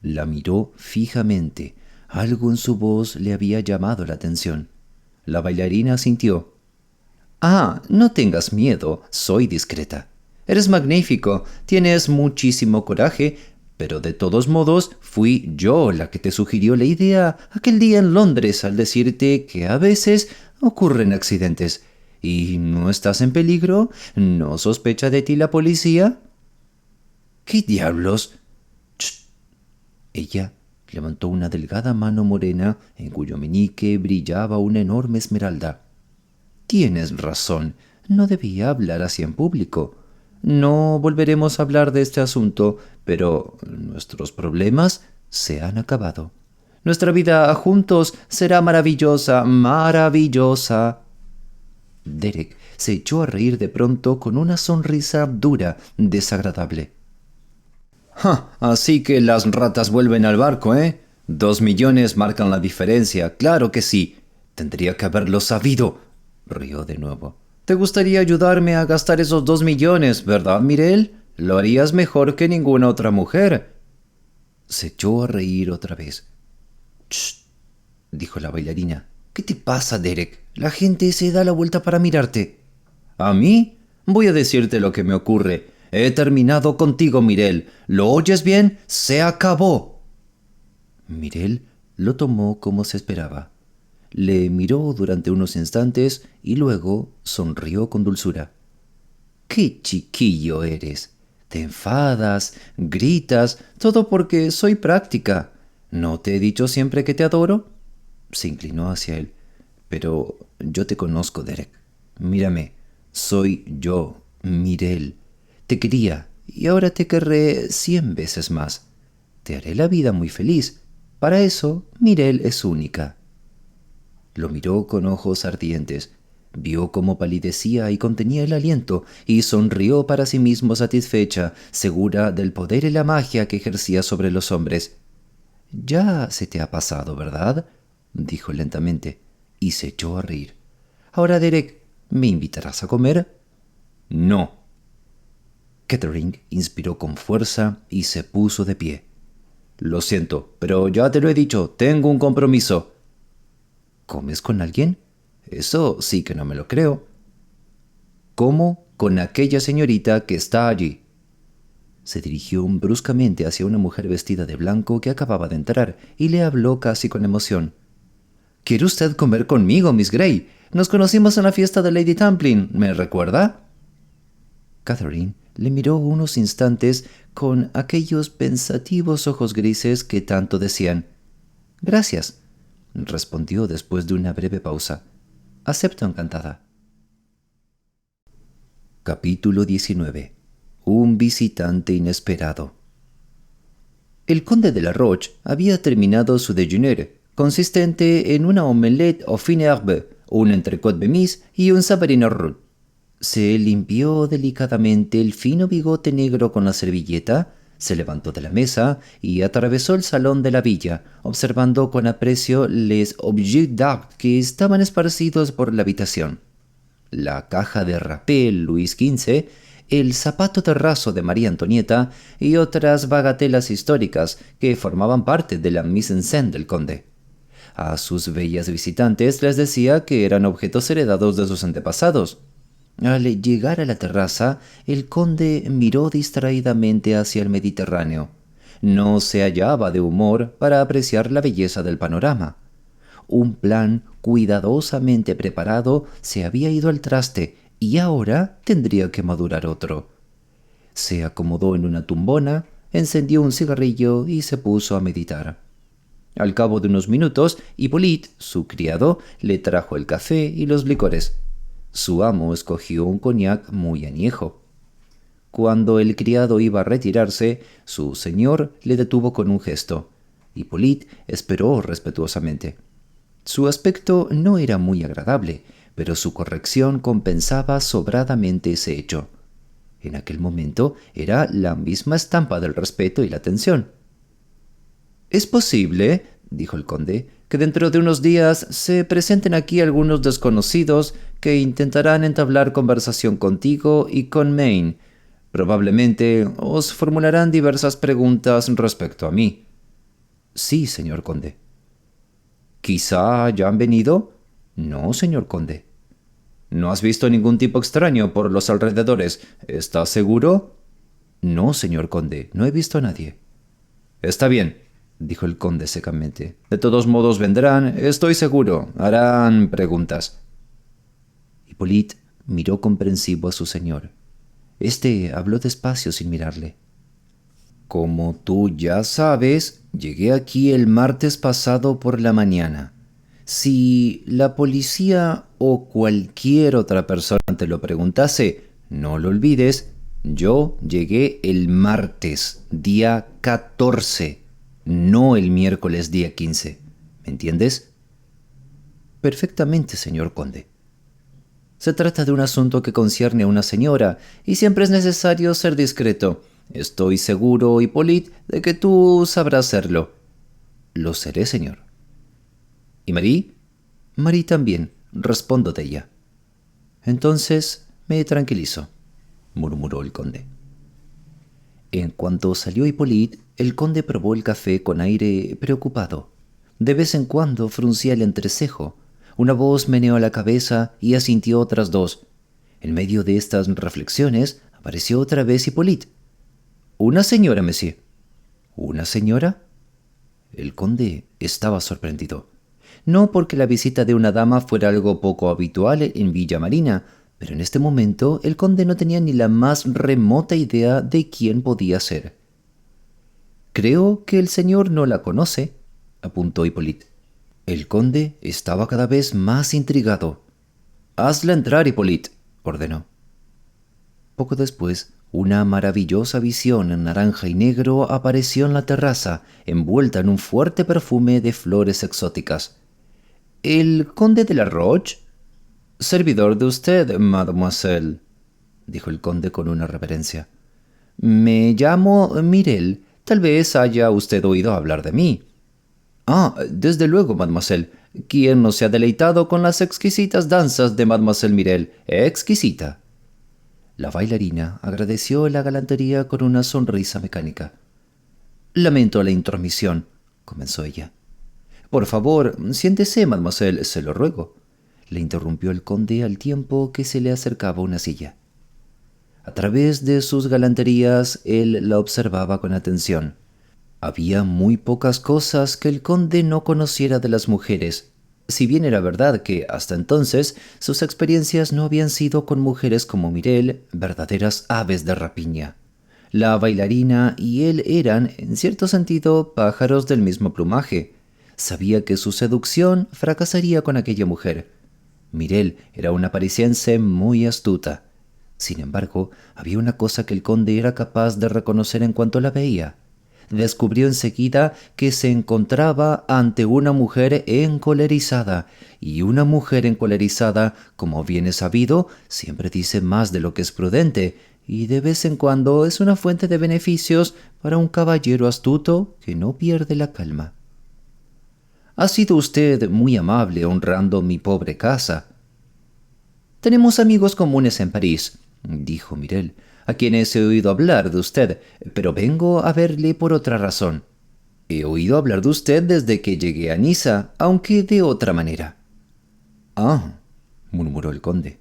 La miró fijamente. Algo en su voz le había llamado la atención. La bailarina asintió. «Ah, no tengas miedo, soy discreta. Eres magnífico, tienes muchísimo coraje, pero de todos modos fui yo la que te sugirió la idea aquel día en Londres al decirte que a veces ocurren accidentes. ¿Y no estás en peligro? ¿No sospecha de ti la policía?» «¿Qué diablos?» «Chut». Ella levantó una delgada mano morena en cuyo meñique brillaba una enorme esmeralda. «Tienes razón, no debía hablar así en público. No volveremos a hablar de este asunto, pero nuestros problemas se han acabado. Nuestra vida juntos será maravillosa, maravillosa». Derek se echó a reír de pronto con una sonrisa dura, desagradable. «Así que las ratas vuelven al barco, ¿eh? 2 millones marcan la diferencia, claro que sí. Tendría que haberlo sabido», rió de nuevo. «Te gustaría ayudarme a gastar esos 2 millones, ¿verdad, Mireille? Lo harías mejor que ninguna otra mujer». Se echó a reír otra vez. «Chut», dijo la bailarina. «¿Qué te pasa, Derek? La gente se da la vuelta para mirarte». «¿A mí? Voy a decirte lo que me ocurre. He terminado contigo, Mireille. ¿Lo oyes bien? ¡Se acabó!». Mireille lo tomó como se esperaba. Le miró durante unos instantes y luego sonrió con dulzura. «¡Qué chiquillo eres! Te enfadas, gritas, todo porque soy práctica. ¿No te he dicho siempre que te adoro?». Se inclinó hacia él. «Pero yo te conozco, Derek. Mírame, soy yo, Mireille. Te quería y ahora te querré 100 veces más. Te haré la vida muy feliz. Para eso, Mireille es única». Lo miró con ojos ardientes. Vio cómo palidecía y contenía el aliento, y sonrió para sí mismo satisfecha, segura del poder y la magia que ejercía sobre los hombres. «Ya se te ha pasado, ¿verdad?», dijo lentamente, y se echó a reír. «Ahora, Derek, ¿me invitarás a comer?». «No». Kettering inspiró con fuerza y se puso de pie. «Lo siento, pero ya te lo he dicho, tengo un compromiso». «¿Comes con alguien? Eso sí que no me lo creo». «Como con aquella señorita que está allí». Se dirigió bruscamente hacia una mujer vestida de blanco que acababa de entrar y le habló casi con emoción. «¿Quiere usted comer conmigo, Miss Grey? Nos conocimos en la fiesta de Lady Tamplin, ¿me recuerda?». Catherine le miró unos instantes con aquellos pensativos ojos grises que tanto decían. «Gracias», respondió después de una breve pausa. «Acepto encantada». Capítulo 19. Un visitante inesperado. El conde de la Roche había terminado su déjeuner, consistente en una omelette au fine herbe, un entrecôte bemis y un sabarino roux. Se limpió delicadamente el fino bigote negro con la servilleta, se levantó de la mesa y atravesó el salón de la villa, observando con aprecio les objets d'art que estaban esparcidos por la habitación. La caja de rapé Luis XV, el zapato de raso de María Antonieta y otras bagatelas históricas que formaban parte de la mise en scène del conde. A sus bellas visitantes les decía que eran objetos heredados de sus antepasados. Al llegar a la terraza, el conde miró distraídamente hacia el Mediterráneo. No se hallaba de humor para apreciar la belleza del panorama. Un plan cuidadosamente preparado se había ido al traste y ahora tendría que madurar otro. Se acomodó en una tumbona, encendió un cigarrillo y se puso a meditar. Al cabo de unos minutos, Hippolyte, su criado, le trajo el café y los licores. Su amo escogió un cognac muy añejo. Cuando el criado iba a retirarse, su señor le detuvo con un gesto. Hippolyte esperó respetuosamente. Su aspecto no era muy agradable, pero su corrección compensaba sobradamente ese hecho. En aquel momento era la misma estampa del respeto y la atención. «Es posible», dijo el conde, «que dentro de unos días se presenten aquí algunos desconocidos que intentarán entablar conversación contigo y con Mayne. Probablemente os formularán diversas preguntas respecto a mí». «Sí, señor conde». «¿Quizá ya han venido?» «No, señor conde». «¿No has visto ningún tipo extraño por los alrededores? ¿Estás seguro?» «No, señor conde, no he visto a nadie». «Está bien», dijo el conde secamente. «De todos modos vendrán, estoy seguro. Harán preguntas». Hippolyte miró comprensivo a su señor. Este habló despacio sin mirarle. «Como tú ya sabes, llegué aquí el martes pasado por la mañana. Si la policía o cualquier otra persona te lo preguntase, no lo olvides, yo llegué el martes, día 14, no el miércoles día 15. ¿Me entiendes?». «Perfectamente, señor conde». «Se trata de un asunto que concierne a una señora, y siempre es necesario ser discreto. Estoy seguro, Hippolyte, de que tú sabrás serlo». «Lo seré, señor». «¿Y Marie?». «Marie también, respondo de ella». «Entonces me tranquilizo», murmuró el conde. En cuanto salió Hippolyte, el conde probó el café con aire preocupado. De vez en cuando fruncía el entrecejo. Una voz meneó la cabeza y asintió otras dos. En medio de estas reflexiones apareció otra vez Hippolyte. «Una señora, monsieur». «¿Una señora?». El conde estaba sorprendido. No porque la visita de una dama fuera algo poco habitual en Villa Marina, pero en este momento el conde no tenía ni la más remota idea de quién podía ser. «Creo que el señor no la conoce», apuntó Hippolyte. El conde estaba cada vez más intrigado. «Hazla entrar, Hippolyte», ordenó. Poco después, una maravillosa visión en naranja y negro apareció en la terraza, envuelta en un fuerte perfume de flores exóticas. «¿El conde de la Roche?». Servidor de usted, mademoiselle, dijo el conde con una reverencia. Me llamo Mirel. Tal vez haya usted oído hablar de mí. Ah, desde luego, mademoiselle. ¿Quién no se ha deleitado con las exquisitas danzas de mademoiselle Mirel? Exquisita. La bailarina agradeció la galantería con una sonrisa mecánica. Lamento la intromisión, comenzó ella. Por favor, siéntese, mademoiselle, se lo ruego, le interrumpió el conde al tiempo que se le acercaba una silla. A través de sus galanterías él la observaba con atención. Había muy pocas cosas que el conde no conociera de las mujeres, si bien era verdad que hasta entonces sus experiencias no habían sido con mujeres como Mirel, verdaderas aves de rapiña. La bailarina y él eran, en cierto sentido, pájaros del mismo plumaje. Sabía que su seducción fracasaría con aquella mujer. Mirel era una parisiense muy astuta. Sin embargo, había una cosa que el conde era capaz de reconocer en cuanto la veía. Descubrió enseguida que se encontraba ante una mujer encolerizada, y una mujer encolerizada, como bien es sabido, siempre dice más de lo que es prudente, y de vez en cuando es una fuente de beneficios para un caballero astuto que no pierde la calma. Ha sido usted muy amable honrando mi pobre casa. Tenemos amigos comunes en París, dijo Mirel, a quienes he oído hablar de usted, pero vengo a verle por otra razón. He oído hablar de usted desde que llegué a Niza, aunque de otra manera. Ah, murmuró el conde.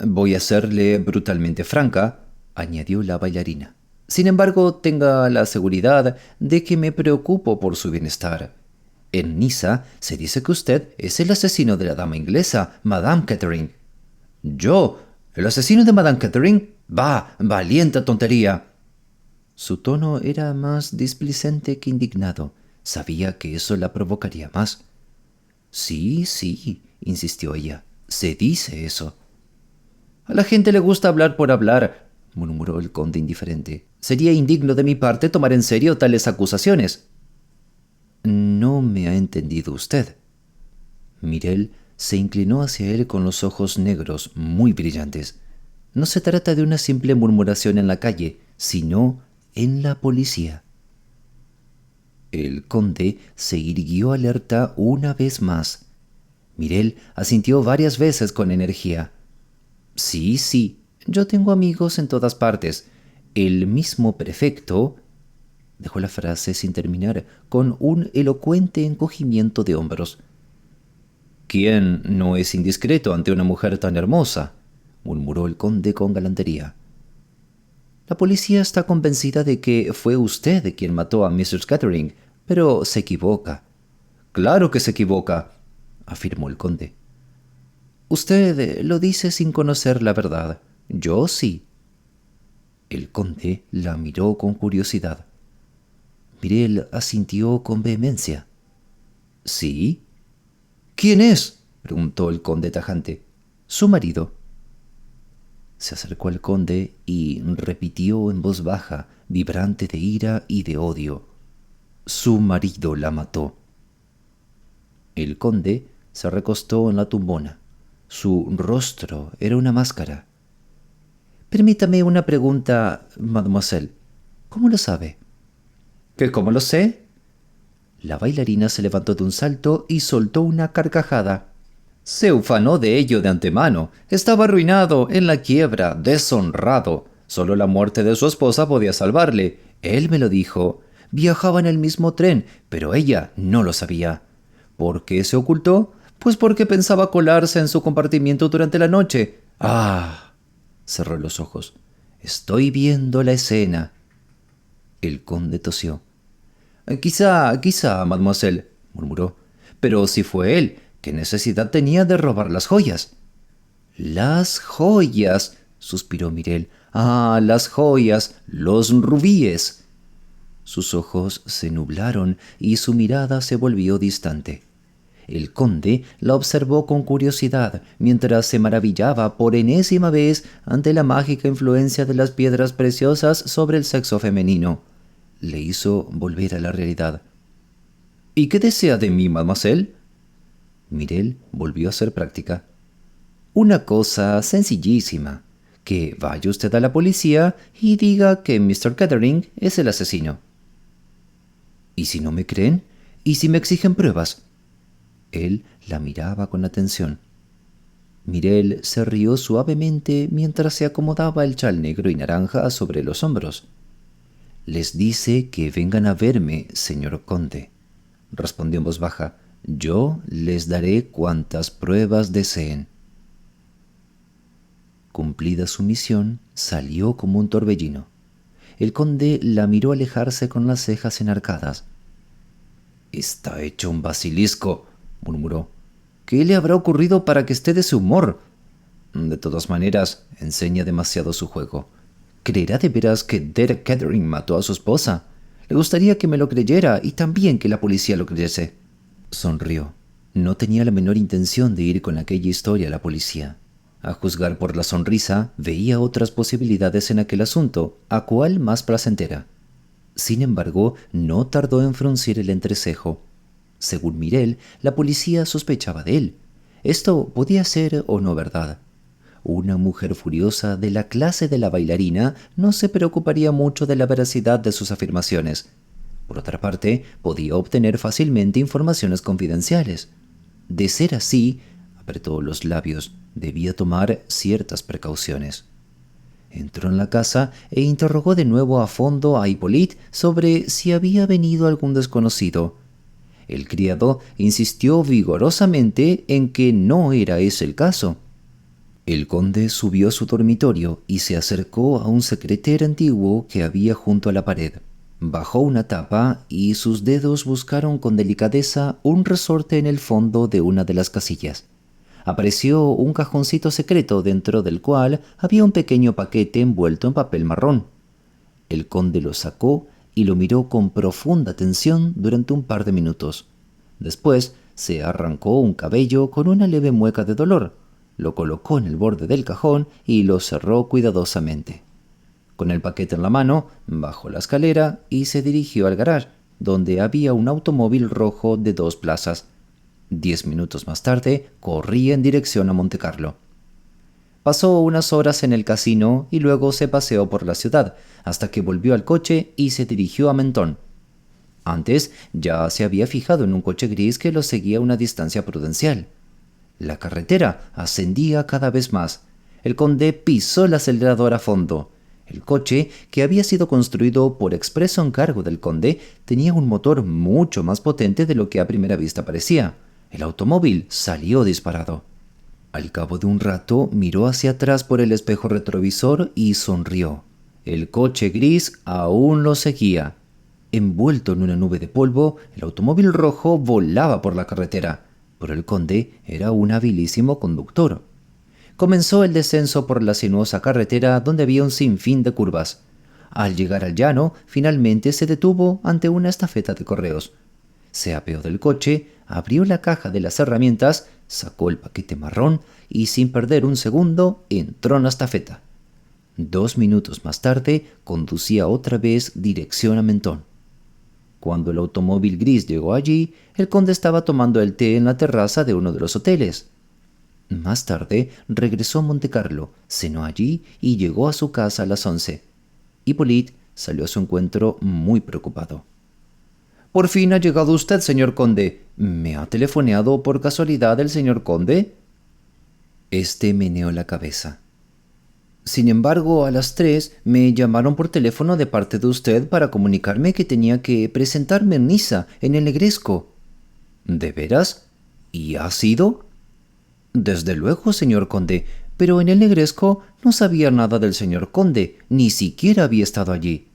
Voy a serle brutalmente franca, añadió la bailarina. Sin embargo, tenga la seguridad de que me preocupo por su bienestar. En Niza se dice que usted es el asesino de la dama inglesa, Madame Catherine. ¿Yo? ¿El asesino de Madame Catherine? ¡Bah! ¡Valiente tontería! Su tono era más displicente que indignado. Sabía que eso la provocaría más. Sí, sí, insistió ella. Se dice eso. A la gente le gusta hablar por hablar, murmuró el conde indiferente. Sería indigno de mi parte tomar en serio tales acusaciones. No me ha entendido usted. Mirel se inclinó hacia él con los ojos negros muy brillantes. No se trata de una simple murmuración en la calle, sino en la policía. El conde se irguió alerta una vez más. Mirel asintió varias veces con energía. Sí, sí, yo tengo amigos en todas partes. El mismo prefecto... Dejó la frase sin terminar, con un elocuente encogimiento de hombros. ¿Quién no es indiscreto ante una mujer tan hermosa?, murmuró el conde con galantería. La policía está convencida de que fue usted quien mató a Mrs. Catherine, pero se equivoca. Claro que se equivoca, afirmó el conde. Usted lo dice sin conocer la verdad. Yo sí. El conde la miró con curiosidad. Mirel asintió con vehemencia. ¿Sí? ¿Quién es?, preguntó el conde tajante. Su marido. Se acercó al conde y repitió en voz baja, vibrante de ira y de odio. Su marido la mató. El conde se recostó en la tumbona. Su rostro era una máscara. Permítame una pregunta, mademoiselle. ¿Cómo lo sabe? ¿Que cómo lo sé? La bailarina se levantó de un salto y soltó una carcajada. Se ufanó de ello de antemano. Estaba arruinado, en la quiebra, deshonrado. Solo la muerte de su esposa podía salvarle. Él me lo dijo. Viajaba en el mismo tren, pero ella no lo sabía. ¿Por qué se ocultó? Pues porque pensaba colarse en su compartimiento durante la noche. ¡Ah! Cerró los ojos. Estoy viendo la escena. El conde tosió. Quizá, mademoiselle, murmuró. Pero si fue él, ¿qué necesidad tenía de robar las joyas? Las joyas, suspiró Mirel. Ah, las joyas, los rubíes. Sus ojos se nublaron y su mirada se volvió distante. El conde la observó con curiosidad mientras se maravillaba por enésima vez ante la mágica influencia de las piedras preciosas sobre el sexo femenino. Le hizo volver a la realidad. ¿Y qué desea de mí, mademoiselle? Mirel volvió a ser práctica. Una cosa sencillísima. Que vaya usted a la policía y diga que Mr. Kettering es el asesino. ¿Y si no me creen? ¿Y si me exigen pruebas? Él la miraba con atención. Mirel se rió suavemente mientras se acomodaba el chal negro y naranja sobre los hombros. «Les dice que vengan a verme, señor conde», respondió en voz baja. «Yo les daré cuantas pruebas deseen». Cumplida su misión, salió como un torbellino. El conde la miró alejarse con las cejas enarcadas. «Está hecho un basilisco», murmuró. «¿Qué le habrá ocurrido para que esté de ese humor? De todas maneras, enseña demasiado su juego. ¿Creerá de veras que Derek Kettering mató a su esposa? Le gustaría que me lo creyera y también que la policía lo creyese». Sonrió. No tenía la menor intención de ir con aquella historia a la policía. A juzgar por la sonrisa, veía otras posibilidades en aquel asunto, a cuál más placentera. Sin embargo, no tardó en fruncir el entrecejo. Según Mirel, la policía sospechaba de él. Esto podía ser o no verdad. Una mujer furiosa de la clase de la bailarina no se preocuparía mucho de la veracidad de sus afirmaciones. Por otra parte, podía obtener fácilmente informaciones confidenciales. De ser así, apretó los labios, debía tomar ciertas precauciones. Entró en la casa e interrogó de nuevo a fondo a Hippolyte sobre si había venido algún desconocido. El criado insistió vigorosamente en que no era ese el caso. El conde subió a su dormitorio y se acercó a un secreter antiguo que había junto a la pared. Bajó una tapa y sus dedos buscaron con delicadeza un resorte en el fondo de una de las casillas. Apareció un cajoncito secreto dentro del cual había un pequeño paquete envuelto en papel marrón. El conde lo sacó y lo miró con profunda atención durante un par de minutos. Después se arrancó un cabello con una leve mueca de dolor, lo colocó en el borde del cajón y lo cerró cuidadosamente. Con el paquete en la mano, bajó la escalera y se dirigió al garage, donde había un automóvil rojo de 2 plazas. 10 minutos más tarde, corría en dirección a Montecarlo. Pasó unas horas en el casino y luego se paseó por la ciudad, hasta que volvió al coche y se dirigió a Mentón. Antes ya se había fijado en un coche gris que lo seguía a una distancia prudencial. La carretera ascendía cada vez más. El conde pisó el acelerador a fondo. El coche, que había sido construido por expreso encargo del conde, tenía un motor mucho más potente de lo que a primera vista parecía. El automóvil salió disparado. Al cabo de un rato miró hacia atrás por el espejo retrovisor y sonrió. El coche gris aún lo seguía. Envuelto en una nube de polvo, el automóvil rojo volaba por la carretera, pero el conde era un habilísimo conductor. Comenzó el descenso por la sinuosa carretera donde había un sinfín de curvas. Al llegar al llano, finalmente se detuvo ante una estafeta de correos. Se apeó del coche, abrió la caja de las herramientas, sacó el paquete marrón y sin perder un segundo entró en la estafeta. 2 minutos más tarde conducía otra vez dirección a Mentón. Cuando el automóvil gris llegó allí, el conde estaba tomando el té en la terraza de uno de los hoteles. Más tarde regresó a Montecarlo, cenó allí y llegó a su casa a las 11. Hippolyte salió a su encuentro muy preocupado. «Por fin ha llegado usted, señor conde. ¿Me ha telefoneado por casualidad el señor conde?» Este meneó la cabeza. «Sin embargo, a las 3 me llamaron por teléfono de parte de usted para comunicarme que tenía que presentarme en Niza, en el Negresco». «¿De veras? ¿Y ha sido?» «Desde luego, señor conde, pero en el Negresco no sabía nada del señor conde, ni siquiera había estado allí».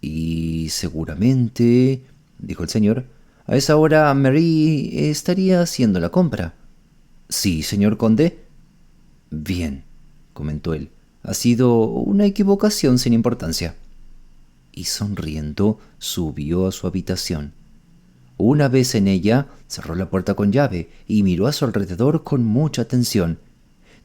«Y seguramente», dijo el señor, «a esa hora Marie estaría haciendo la compra». «Sí, señor conde». «Bien», comentó él, «ha sido una equivocación sin importancia». Y sonriendo subió a su habitación. Una vez en ella, cerró la puerta con llave y miró a su alrededor con mucha atención.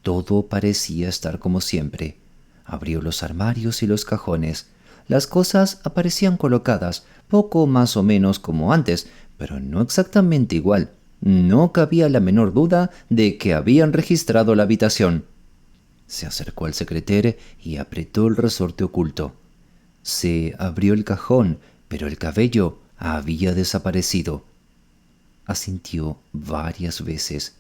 Todo parecía estar como siempre. Abrió los armarios y los cajones. Las cosas aparecían colocadas, poco más o menos como antes, pero no exactamente igual. No cabía la menor duda de que habían registrado la habitación. Se acercó al secreter y apretó el resorte oculto. Se abrió el cajón, pero el cabello había desaparecido. Asintió varias veces.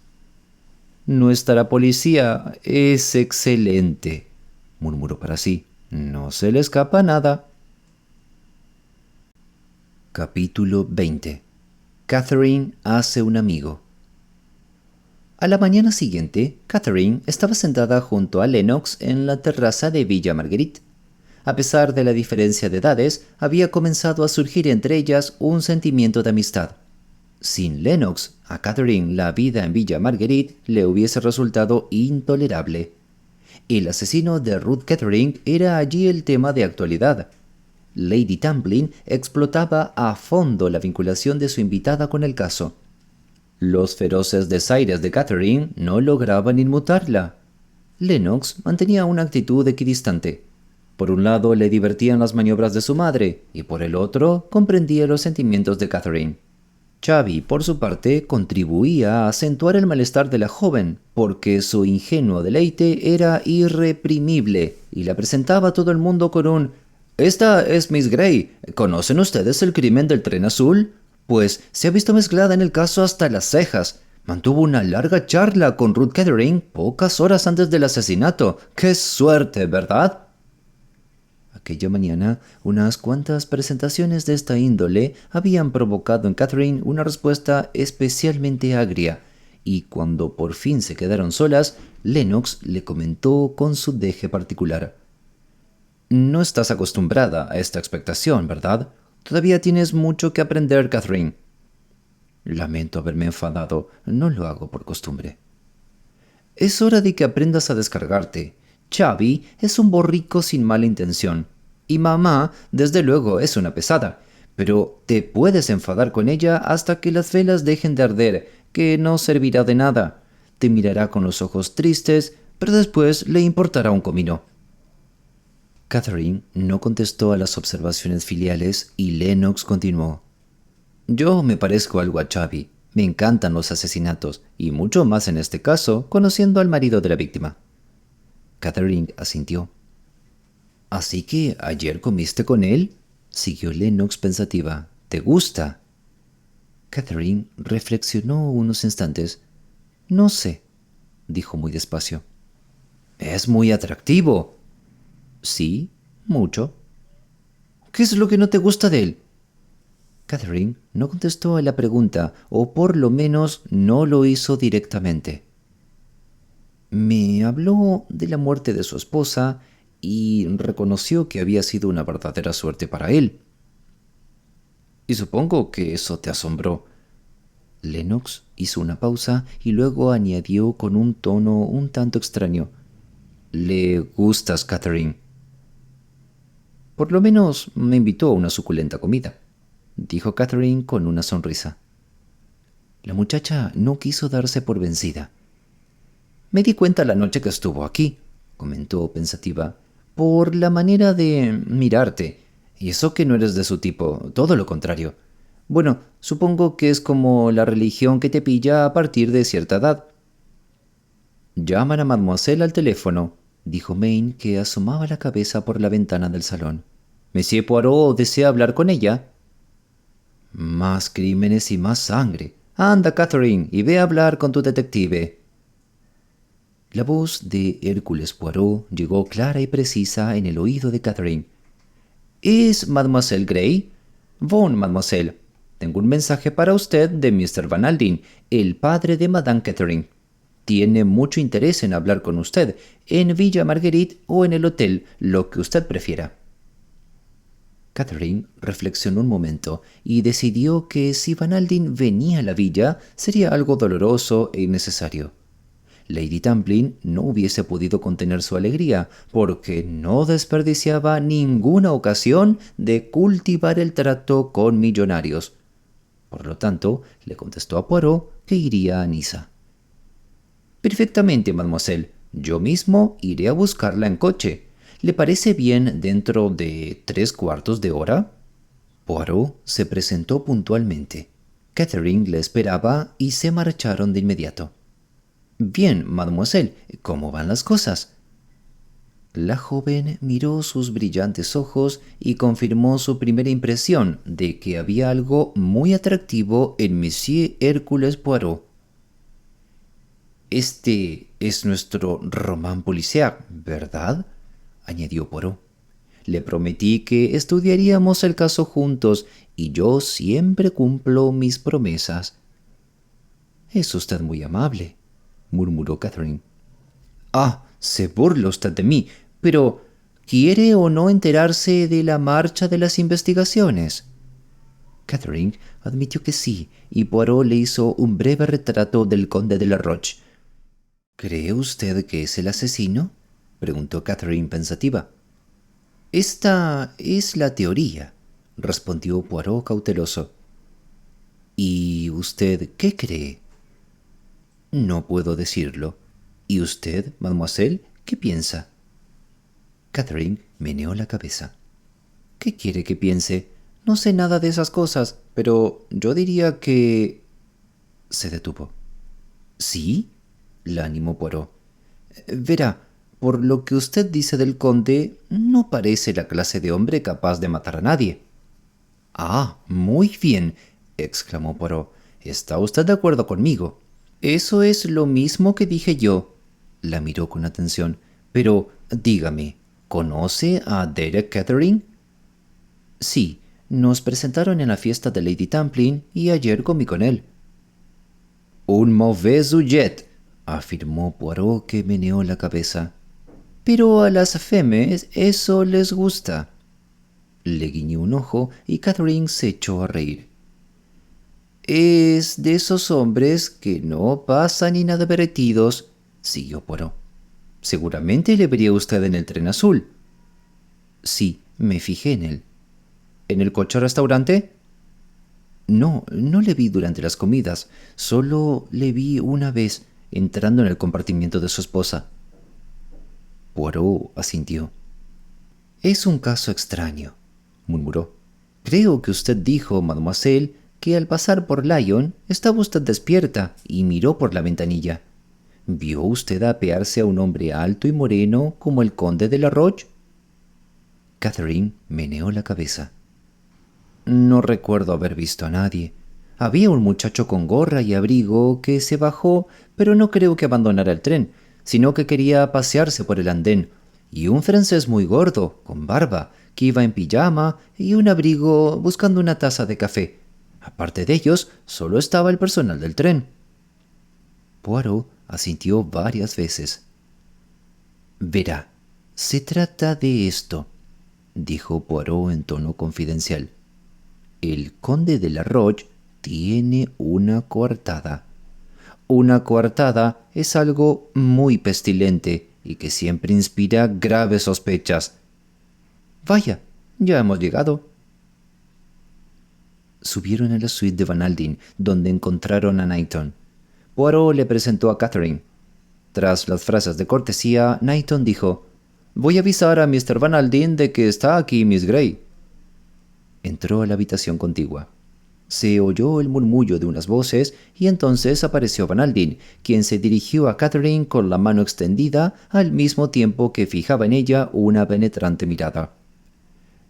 «Nuestra policía es excelente», murmuró para sí. «No se le escapa nada». Capítulo 20. Catherine hace un amigo. A la mañana siguiente, Catherine estaba sentada junto a Lennox en la terraza de Villa Marguerite. A pesar de la diferencia de edades, había comenzado a surgir entre ellas un sentimiento de amistad. Sin Lennox, a Catherine la vida en Villa Marguerite le hubiese resultado intolerable. El asesino de Ruth Catherine era allí el tema de actualidad. Lady Tamblyn explotaba a fondo la vinculación de su invitada con el caso. Los feroces desaires de Catherine no lograban inmutarla. Lennox mantenía una actitud equidistante. Por un lado le divertían las maniobras de su madre y por el otro comprendía los sentimientos de Catherine. Chubby, por su parte, contribuía a acentuar el malestar de la joven, porque su ingenuo deleite era irreprimible y la presentaba a todo el mundo con un «Esta es Miss Grey. ¿Conocen ustedes el crimen del tren azul? Pues se ha visto mezclada en el caso hasta las cejas. Mantuvo una larga charla con Ruth Catherine pocas horas antes del asesinato. ¡Qué suerte!, ¿verdad?». Aquella mañana, unas cuantas presentaciones de esta índole habían provocado en Catherine una respuesta especialmente agria, y cuando por fin se quedaron solas, Lennox le comentó con su deje particular: «No estás acostumbrada a esta expectación, ¿verdad? Todavía tienes mucho que aprender, Catherine». «Lamento haberme enfadado. No lo hago por costumbre». «Es hora de que aprendas a descargarte. Chubby es un borrico sin mala intención. Y mamá, desde luego, es una pesada. Pero te puedes enfadar con ella hasta que las velas dejen de arder, que no servirá de nada. Te mirará con los ojos tristes, pero después le importará un comino». Catherine no contestó a las observaciones filiales y Lennox continuó: «Yo me parezco algo a Chubby. Me encantan los asesinatos, y mucho más en este caso, conociendo al marido de la víctima». Catherine asintió. «¿Así que ayer comiste con él?», siguió Lennox pensativa. «¿Te gusta?». Catherine reflexionó unos instantes. «No sé», dijo muy despacio. «Es muy atractivo». «Sí, mucho». «¿Qué es lo que no te gusta de él?». Catherine no contestó a la pregunta, o por lo menos no lo hizo directamente. «Me habló de la muerte de su esposa y reconoció que había sido una verdadera suerte para él». «Y supongo que eso te asombró». Lennox hizo una pausa y luego añadió con un tono un tanto extraño: «Le gustas, Catherine». «Por lo menos me invitó a una suculenta comida», dijo Catherine con una sonrisa. La muchacha no quiso darse por vencida. «Me di cuenta la noche que estuvo aquí», comentó pensativa, «por la manera de mirarte. Y eso que no eres de su tipo, todo lo contrario. Bueno, supongo que es como la religión que te pilla a partir de cierta edad». «Llaman a Mademoiselle al teléfono», dijo Maine, que asomaba la cabeza por la ventana del salón. «Monsieur Poirot desea hablar con ella». «Más crímenes y más sangre. Anda, Catherine, y ve a hablar con tu detective». La voz de Hércules Poirot llegó clara y precisa en el oído de Catherine. «¿Es Mademoiselle Grey?». «Bon, mademoiselle. Tengo un mensaje para usted de Mr. Van Alden, el padre de Madame Catherine. Tiene mucho interés en hablar con usted, en Villa Marguerite o en el hotel, lo que usted prefiera». Catherine reflexionó un momento y decidió que si Van Alden venía a la villa sería algo doloroso e innecesario. Lady Tamblyn no hubiese podido contener su alegría, porque no desperdiciaba ninguna ocasión de cultivar el trato con millonarios. Por lo tanto, le contestó a Poirot que iría a Niza. «Perfectamente, mademoiselle. Yo mismo iré a buscarla en coche. ¿Le parece bien dentro de 3/4 de hora?» Poirot se presentó puntualmente. Catherine le esperaba y se marcharon de inmediato. «Bien, mademoiselle, ¿cómo van las cosas?». La joven miró sus brillantes ojos y confirmó su primera impresión de que había algo muy atractivo en Monsieur Hércules Poirot. «Este es nuestro román policial, ¿verdad?», añadió Poirot. «Le prometí que estudiaríamos el caso juntos y yo siempre cumplo mis promesas». «Es usted muy amable», murmuró Catherine. «Ah, se burla usted de mí, pero ¿quiere o no enterarse de la marcha de las investigaciones?». Catherine admitió que sí, y Poirot le hizo un breve retrato del conde de la Roche. «¿Cree usted que es el asesino?», preguntó Catherine pensativa. «Esta es la teoría», respondió Poirot cauteloso. «¿Y usted qué cree?». «No puedo decirlo. ¿Y usted, mademoiselle, qué piensa?». Catherine meneó la cabeza. «¿Qué quiere que piense? No sé nada de esas cosas, pero yo diría que...». Se detuvo. «¿Sí?», la animó Poirot. «Verá, por lo que usted dice del conde, no parece la clase de hombre capaz de matar a nadie». «Ah, muy bien», exclamó Poirot. «¿Está usted de acuerdo conmigo?». «Eso es lo mismo que dije yo». La miró con atención. «Pero, dígame, ¿conoce a Derek Catherine?». «Sí, nos presentaron en la fiesta de Lady Tamplin y ayer comí con él». «Un mauvais sujet», afirmó Poirot, que meneó la cabeza. «Pero a las femes eso les gusta». Le guiñó un ojo y Catherine se echó a reír. «Es de esos hombres que no pasan inadvertidos», siguió Poirot. «Seguramente le vería usted en el tren azul». «Sí, me fijé en él». «¿En el coche-restaurante?». «No, no le vi durante las comidas. Solo le vi una vez entrando en el compartimiento de su esposa». Poirot asintió. «Es un caso extraño», murmuró. «Creo que usted dijo, mademoiselle, que al pasar por Lyon estaba usted despierta y miró por la ventanilla. ¿Vio usted apearse a un hombre alto y moreno como el conde de la Roche?». Catherine meneó la cabeza. «No recuerdo haber visto a nadie. Había un muchacho con gorra y abrigo que se bajó, pero no creo que abandonara el tren, sino que quería pasearse por el andén, y un francés muy gordo, con barba, que iba en pijama y un abrigo buscando una taza de café. Aparte de ellos, solo estaba el personal del tren». Poirot asintió varias veces. «Verá, se trata de esto», dijo Poirot en tono confidencial. «El conde de la Roche tiene una coartada. Una coartada es algo muy pestilente y que siempre inspira graves sospechas. Vaya, ya hemos llegado». Subieron a la suite de Van Alden, donde encontraron a Knighton. Poirot le presentó a Catherine. Tras las frases de cortesía, Knighton dijo: «Voy a avisar a Mr. Van Alden de que está aquí Miss Grey». Entró a la habitación contigua. Se oyó el murmullo de unas voces y entonces apareció Van Alden, quien se dirigió a Catherine con la mano extendida al mismo tiempo que fijaba en ella una penetrante mirada.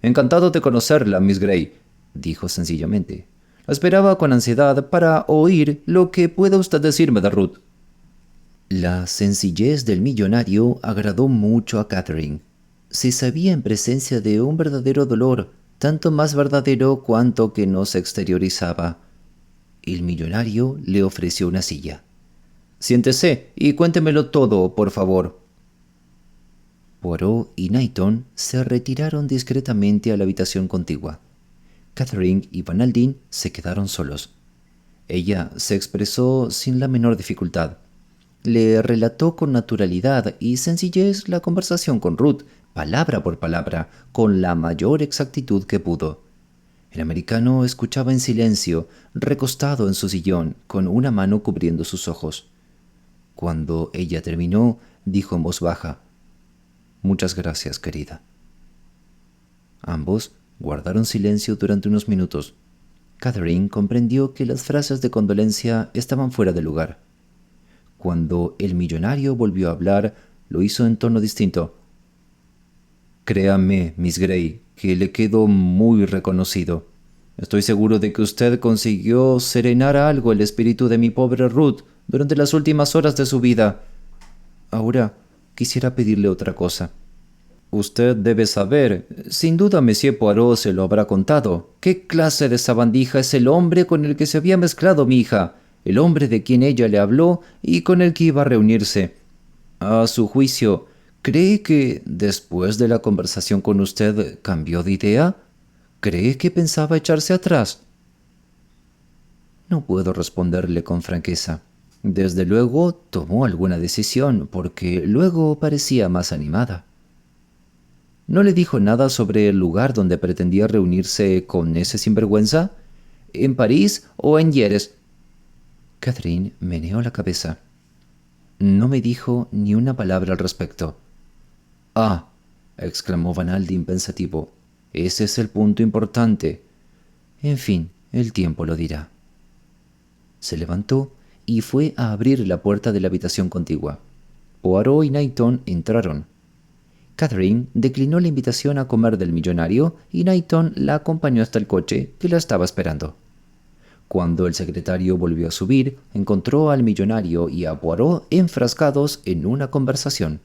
«Encantado de conocerla, Miss Grey», dijo sencillamente. «La esperaba con ansiedad para oír lo que pueda usted decirme de Ruth». La sencillez del millonario agradó mucho a Catherine. Se sabía en presencia de un verdadero dolor, tanto más verdadero cuanto que no se exteriorizaba. El millonario le ofreció una silla. «Siéntese y cuéntemelo todo, por favor». Poirot y Knighton se retiraron discretamente a la habitación contigua. Catherine y Van Alden se quedaron solos. Ella se expresó sin la menor dificultad. Le relató con naturalidad y sencillez la conversación con Ruth, palabra por palabra, con la mayor exactitud que pudo. El americano escuchaba en silencio, recostado en su sillón, con una mano cubriendo sus ojos. Cuando ella terminó, dijo en voz baja: «Muchas gracias, querida». Ambos guardaron silencio durante unos minutos. Catherine comprendió que las frases de condolencia estaban fuera de lugar. Cuando el millonario volvió a hablar, lo hizo en tono distinto. Créame, Miss Gray, que le quedo muy reconocido. Estoy seguro de que usted consiguió serenar algo el espíritu de mi pobre Ruth durante las últimas horas de su vida. Ahora quisiera pedirle otra cosa. Usted debe saber, sin duda Monsieur Poirot se lo habrá contado, qué clase de sabandija es el hombre con el que se había mezclado mi hija, el hombre de quien ella le habló y con el que iba a reunirse. A su juicio, ¿cree que después de la conversación con usted cambió de idea? ¿Cree que pensaba echarse atrás? No puedo responderle con franqueza. Desde luego tomó alguna decisión, porque luego parecía más animada. ¿No le dijo nada sobre el lugar donde pretendía reunirse con ese sinvergüenza? ¿En París o en Hyères? Catherine meneó la cabeza. No me dijo ni una palabra al respecto. «Ah», exclamó Van Alden pensativo, «ese es el punto importante. En fin, el tiempo lo dirá». Se levantó y fue a abrir la puerta de la habitación contigua. Poirot y Knighton entraron. Catherine declinó la invitación a comer del millonario y Knighton la acompañó hasta el coche que la estaba esperando. Cuando el secretario volvió a subir, encontró al millonario y a Poirot enfrascados en una conversación.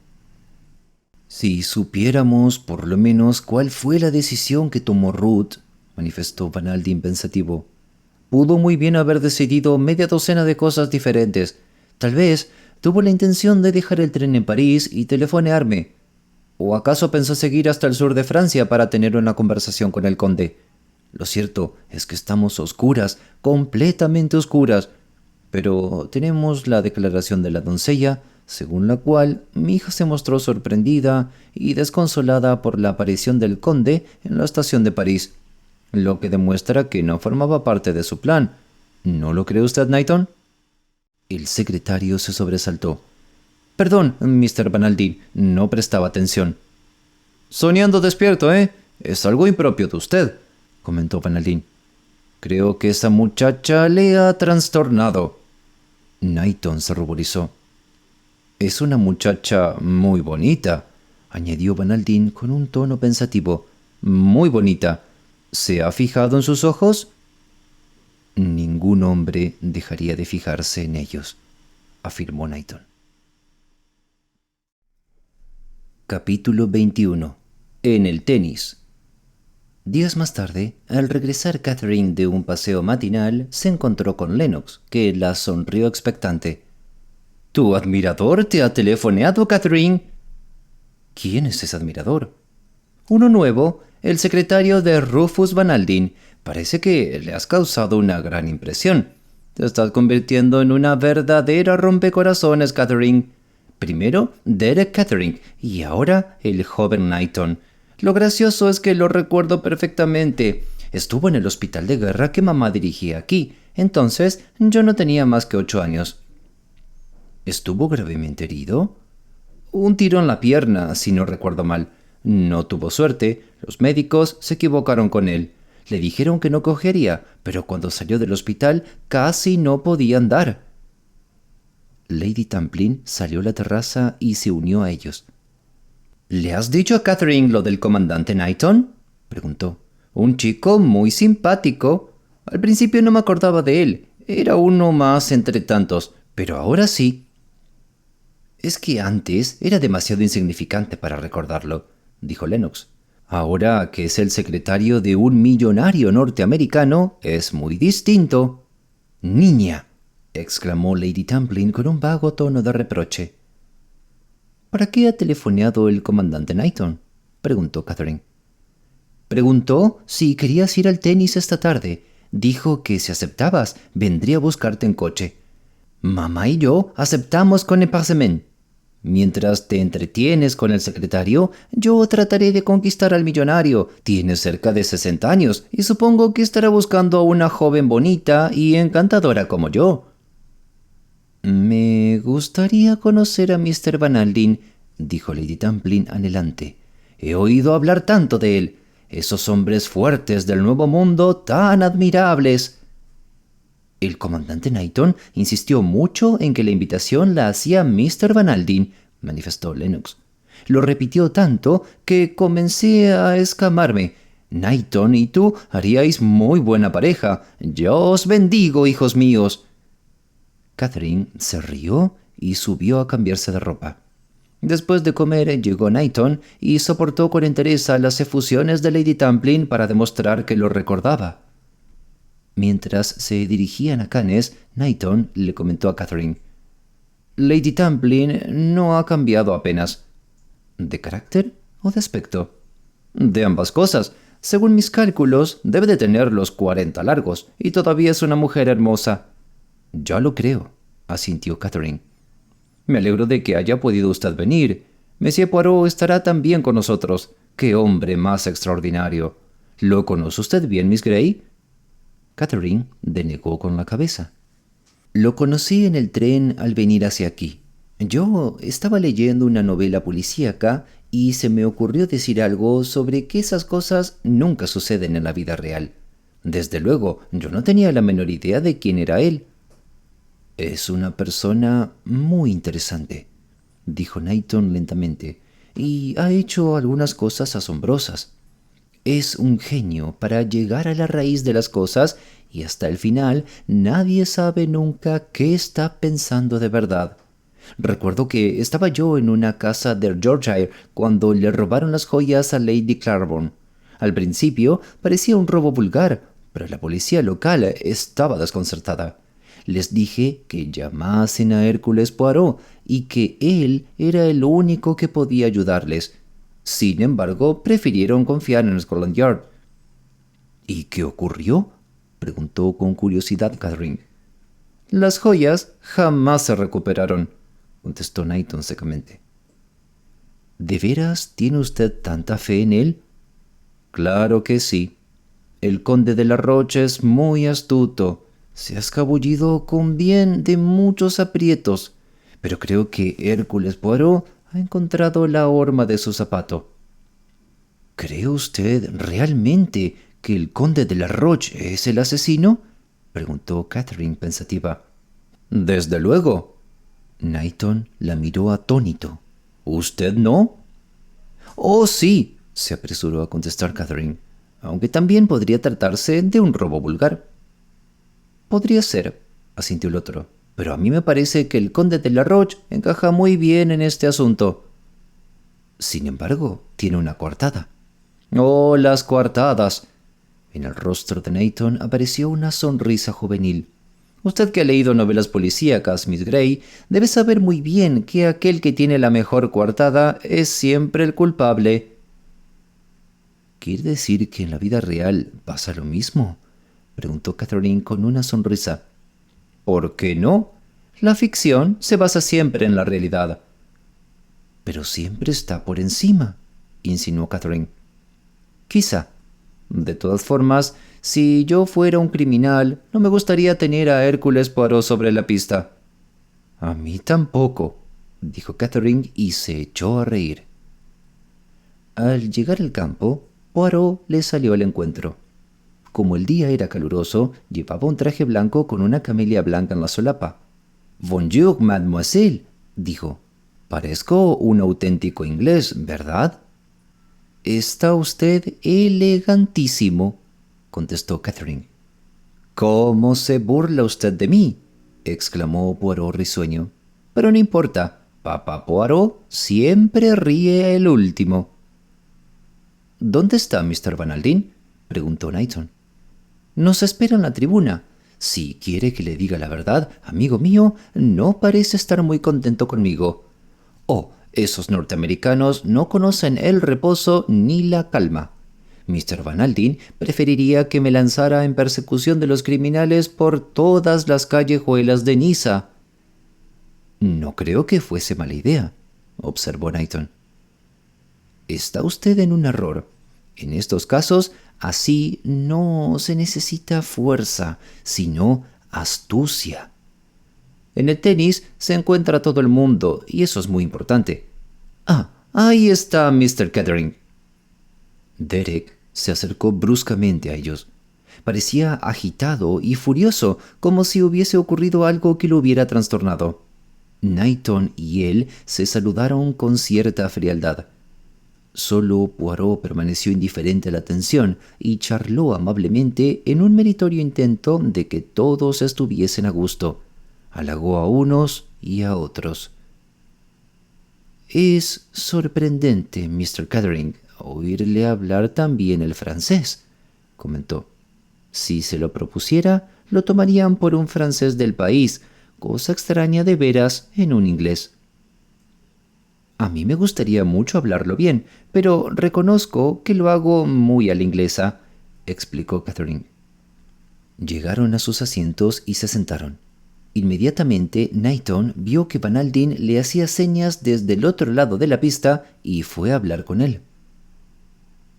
«Si supiéramos por lo menos cuál fue la decisión que tomó Ruth», manifestó Van Alden pensativo. «Pudo muy bien haber decidido media docena de cosas diferentes. Tal vez tuvo la intención de dejar el tren en París y telefonearme. ¿O acaso pensó seguir hasta el sur de Francia para tener una conversación con el conde? Lo cierto es que estamos oscuras, completamente oscuras. Pero tenemos la declaración de la doncella, según la cual mi hija se mostró sorprendida y desconsolada por la aparición del conde en la estación de París, lo que demuestra que no formaba parte de su plan. ¿No lo cree usted, Knighton?» El secretario se sobresaltó. «Perdón, Mr. Van Alden, no prestaba atención». «Soñando despierto, ¿eh? Es algo impropio de usted», comentó Van Alden. «Creo que esa muchacha le ha trastornado». Knighton se ruborizó. «Es una muchacha muy bonita», añadió Van Alden con un tono pensativo. «Muy bonita. ¿Se ha fijado en sus ojos?» «Ningún hombre dejaría de fijarse en ellos», afirmó Knighton. Capítulo 21. En el tenis. Días más tarde, al regresar Catherine de un paseo matinal, se encontró con Lennox, que la sonrió expectante. «¿Tu admirador te ha telefoneado, Catherine?» «¿Quién es ese admirador?» «Uno nuevo, el secretario de Rufus Van Alden. Parece que le has causado una gran impresión. Te estás convirtiendo en una verdadera rompecorazones, Catherine. Primero, Derek Catherine, y ahora el joven Knighton. Lo gracioso es que lo recuerdo perfectamente. Estuvo en el hospital de guerra que mamá dirigía aquí. Entonces, yo no tenía más que 8 años. ¿Estuvo gravemente herido?» «Un tiro en la pierna, si no recuerdo mal. No tuvo suerte. Los médicos se equivocaron con él. Le dijeron que no cojearía, pero cuando salió del hospital casi no podía andar». Lady Tamplin salió a la terraza y se unió a ellos. «¿Le has dicho a Catherine lo del comandante Knighton?», preguntó. «Un chico muy simpático. Al principio no me acordaba de él. Era uno más entre tantos, pero ahora sí». «Es que antes era demasiado insignificante para recordarlo», dijo Lennox. «Ahora que es el secretario de un millonario norteamericano, es muy distinto». «Niña», exclamó Lady Tamplin con un vago tono de reproche. «¿Para qué ha telefoneado el comandante Knighton?», preguntó Catherine. «Preguntó si querías ir al tenis esta tarde. Dijo que si aceptabas, vendría a buscarte en coche. Mamá y yo aceptamos con emplacement. Mientras te entretienes con el secretario, yo trataré de conquistar al millonario. Tiene cerca de 60 años y supongo que estará buscando a una joven bonita y encantadora como yo». «Me gustaría conocer a Mr. Van Alden», dijo Lady Tamplin anhelante. «He oído hablar tanto de él. Esos hombres fuertes del Nuevo Mundo tan admirables. El comandante Knighton insistió mucho en que la invitación la hacía Mr. Van Alden, manifestó Lennox. Lo repitió tanto que comencé a escamarme. Knighton y tú haríais muy buena pareja. Yo os bendigo, hijos míos. Catherine se rió y subió a cambiarse de ropa. Después de comer llegó Knighton y soportó con entereza las efusiones de Lady Tamplin para demostrar que lo recordaba. Mientras se dirigían a Cannes, Knighton le comentó a Catherine: «Lady Tamplin no ha cambiado apenas». «¿De carácter o de aspecto?» «De ambas cosas. Según mis cálculos, debe de tener los 40 largos, y todavía es una mujer hermosa». «Ya lo creo», asintió Catherine. «Me alegro de que haya podido usted venir. Monsieur Poirot estará también con nosotros. ¡Qué hombre más extraordinario! ¿Lo conoce usted bien, Miss Grey?» Catherine denegó con la cabeza. «Lo conocí en el tren al venir hacia aquí. Yo estaba leyendo una novela policíaca y se me ocurrió decir algo sobre que esas cosas nunca suceden en la vida real. Desde luego, yo no tenía la menor idea de quién era él». «Es una persona muy interesante», dijo Knighton lentamente, «y ha hecho algunas cosas asombrosas. Es un genio para llegar a la raíz de las cosas y hasta el final nadie sabe nunca qué está pensando de verdad. Recuerdo que estaba yo en una casa de Yorkshire cuando le robaron las joyas a Lady Claiborne. Al principio parecía un robo vulgar, pero la policía local estaba desconcertada. Les dije que llamasen a Hércules Poirot y que él era el único que podía ayudarles. Sin embargo, prefirieron confiar en Scotland Yard». «¿Y qué ocurrió?», preguntó con curiosidad Catherine. «Las joyas jamás se recuperaron», contestó Knighton secamente. «¿De veras tiene usted tanta fe en él?». «Claro que sí. El conde de la Roche es muy astuto. Se ha escabullido con bien de muchos aprietos, pero creo que Hércules Poirot ha encontrado la horma de su zapato». «¿Cree usted realmente que el conde de la Roche es el asesino?», preguntó Catherine pensativa. «Desde luego». Knighton la miró atónito. «¿Usted no?». «Oh, sí», se apresuró a contestar Catherine, «aunque también podría tratarse de un robo vulgar». «Podría ser», asintió el otro, «pero a mí me parece que el conde de la Roche encaja muy bien en este asunto». «Sin embargo, tiene una coartada». «Oh, las coartadas». En el rostro de Knighton apareció una sonrisa juvenil. «Usted que ha leído novelas policíacas, Miss Grey, debe saber muy bien que aquel que tiene la mejor coartada es siempre el culpable». «¿Quiere decir que en la vida real pasa lo mismo?», preguntó Catherine con una sonrisa. «¿Por qué no? La ficción se basa siempre en la realidad». «Pero siempre está por encima», insinuó Catherine. «Quizá. De todas formas, si yo fuera un criminal, no me gustaría tener a Hércules Poirot sobre la pista». «A mí tampoco», dijo Catherine y se echó a reír. Al llegar al campo, Poirot le salió al encuentro. Como el día era caluroso, llevaba un traje blanco con una camelia blanca en la solapa. «Bonjour, mademoiselle», dijo. «Parezco un auténtico inglés, ¿verdad?». «Está usted elegantísimo», contestó Catherine. «¿Cómo se burla usted de mí?», exclamó Poirot risueño. «Pero no importa, papá Poirot siempre ríe el último». «¿Dónde está Mr. Van Alden?», preguntó Knighton. «Nos espera en la tribuna. Si quiere que le diga la verdad, amigo mío, no parece estar muy contento conmigo. Oh, esos norteamericanos no conocen el reposo ni la calma. Mr. Van Alden preferiría que me lanzara en persecución de los criminales por todas las callejuelas de Niza». «No creo que fuese mala idea», observó Knighton. «Está usted en un error. En estos casos, así no se necesita fuerza, sino astucia. En el tenis se encuentra todo el mundo, y eso es muy importante. Ah, ahí está Mr. Kettering». Derek, Se acercó bruscamente a ellos. Parecía agitado y furioso, como si hubiese ocurrido algo que lo hubiera trastornado. Knighton y él se saludaron con cierta frialdad. Solo Poirot permaneció indiferente a la tensión y charló amablemente en un meritorio intento de que todos estuviesen a gusto. Halagó a unos y a otros. «Es sorprendente, Mr. Kettering, oírle hablar tan bien el francés», comentó. «Si se lo propusiera, lo tomarían por un francés del país, cosa extraña de veras en un inglés». «A mí me gustaría mucho hablarlo bien, pero reconozco que lo hago muy a la inglesa», explicó Catherine. Llegaron a sus asientos y se sentaron. Inmediatamente Knighton vio que Van Alden le hacía señas desde el otro lado de la pista y fue a hablar con él.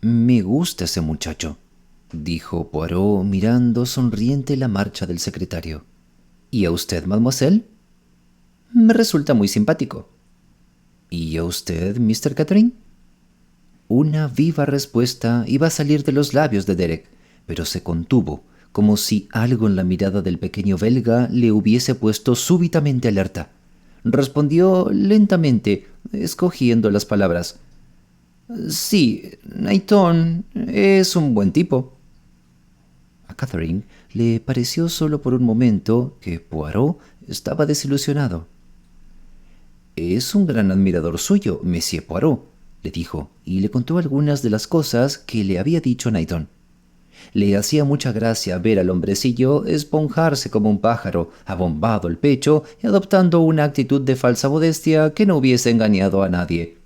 «Me gusta ese muchacho», dijo Poirot mirando sonriente la marcha del secretario. «¿Y a usted, mademoiselle?» «Me resulta muy simpático». «¿Y a usted, Mr. Kettering?» Una viva respuesta iba a salir de los labios de Derek, pero se contuvo, como si algo en la mirada del pequeño belga le hubiese puesto súbitamente alerta. Respondió lentamente, escogiendo las palabras. «Sí, Knighton es un buen tipo». A Catherine le pareció solo por un momento que Poirot estaba desilusionado. «Es un gran admirador suyo, Monsieur Poirot», le dijo, y le contó algunas de las cosas que le había dicho Knighton. Le hacía mucha gracia ver al hombrecillo esponjarse como un pájaro, abombado el pecho y adoptando una actitud de falsa modestia que no hubiese engañado a nadie.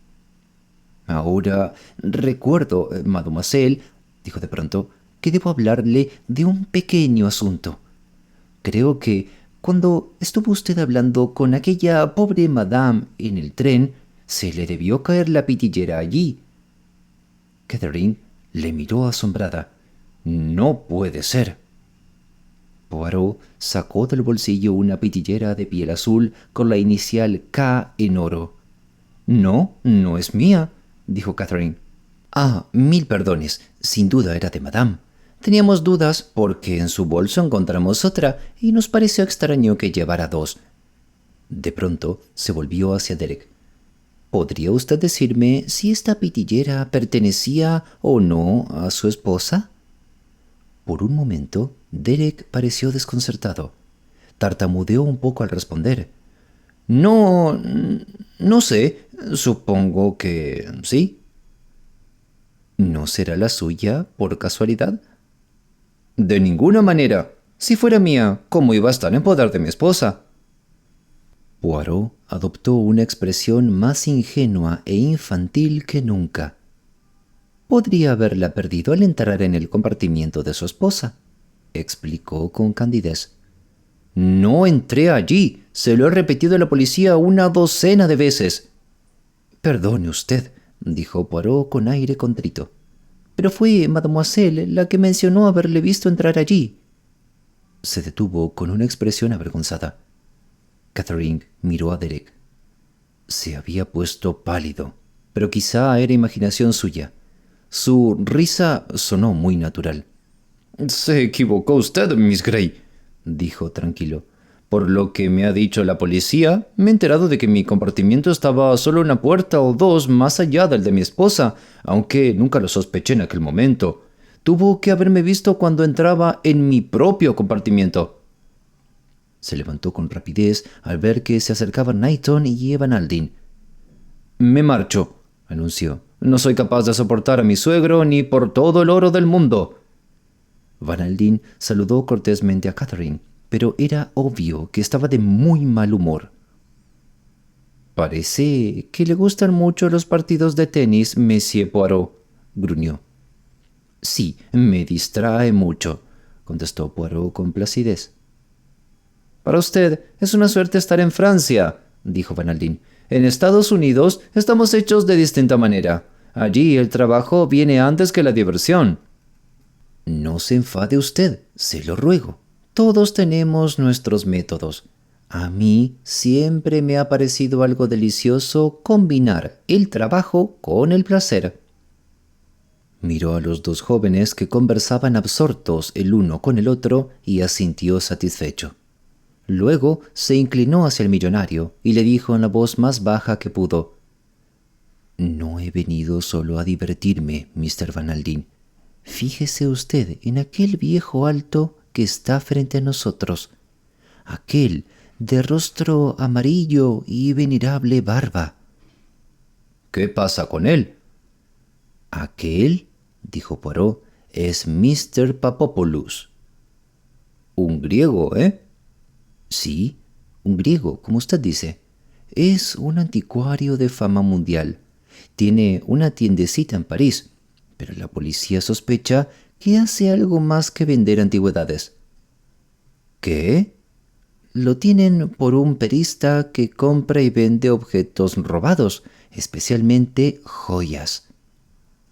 «Ahora recuerdo, mademoiselle», dijo de pronto, «que debo hablarle de un pequeño asunto. Creo que cuando estuvo usted hablando con aquella pobre madame en el tren, se le debió caer la pitillera allí». Catherine le miró asombrada. «No puede ser». Poirot sacó del bolsillo una pitillera de piel azul con la inicial K en oro. «No, no es mía», dijo Catherine. «Ah, mil perdones. Sin duda era de madame. Teníamos dudas porque en su bolso encontramos otra y nos pareció extraño que llevara dos». De pronto se volvió hacia Derek. «¿Podría usted decirme si esta pitillera pertenecía o no a su esposa?» Por un momento, Derek pareció desconcertado. Tartamudeó un poco al responder. «No, no sé. Supongo que sí». «¿No será la suya, por casualidad?» «De ninguna manera. Si fuera mía, ¿cómo iba a estar en poder de mi esposa?» Poirot adoptó una expresión más ingenua e infantil que nunca. «Podría haberla perdido al entrar en el compartimiento de su esposa», explicó con candidez. «No entré allí. Se lo he repetido a la policía una docena de veces». «Perdone usted», dijo Poirot con aire contrito. «Pero fue mademoiselle la que mencionó haberle visto entrar allí». Se detuvo con una expresión avergonzada. Catherine miró a Derek. Se había puesto pálido, pero quizá era imaginación suya. Su risa sonó muy natural. «Se equivocó usted, Miss Gray», dijo tranquilo. «Por lo que me ha dicho la policía, me he enterado de que mi compartimiento estaba solo una puerta o dos más allá del de mi esposa, aunque nunca lo sospeché en aquel momento. Tuvo que haberme visto cuando entraba en mi propio compartimiento». Se levantó con rapidez al ver que se acercaban Knighton y Van Alden. «Me marcho», anunció. «No soy capaz de soportar a mi suegro ni por todo el oro del mundo». Van Alden saludó cortésmente a Catherine, pero era obvio que estaba de muy mal humor. «Parece que le gustan mucho los partidos de tenis, Monsieur Poirot», gruñó. «Sí, me distrae mucho», contestó Poirot con placidez. «Para usted es una suerte estar en Francia», dijo Van Alden. «En Estados Unidos estamos hechos de distinta manera. Allí el trabajo viene antes que la diversión». «No se enfade usted, se lo ruego. Todos tenemos nuestros métodos. A mí siempre me ha parecido algo delicioso combinar el trabajo con el placer». Miró a los dos jóvenes que conversaban absortos el uno con el otro y asintió satisfecho. Luego se inclinó hacia el millonario y le dijo en la voz más baja que pudo: «No he venido solo a divertirme, Mr. Van Aldine. Fíjese usted en aquel viejo alto que está frente a nosotros. Aquel de rostro amarillo y venerable barba». «¿Qué pasa con él?». «Aquel», dijo Poirot, «es Mr. Papopoulos». «Un griego, ¿eh?». «Sí, un griego, como usted dice. Es un anticuario de fama mundial. Tiene una tiendecita en París, pero la policía sospecha que hace algo más que vender antigüedades». «¿Qué?». «Lo tienen por un perista que compra y vende objetos robados, especialmente joyas.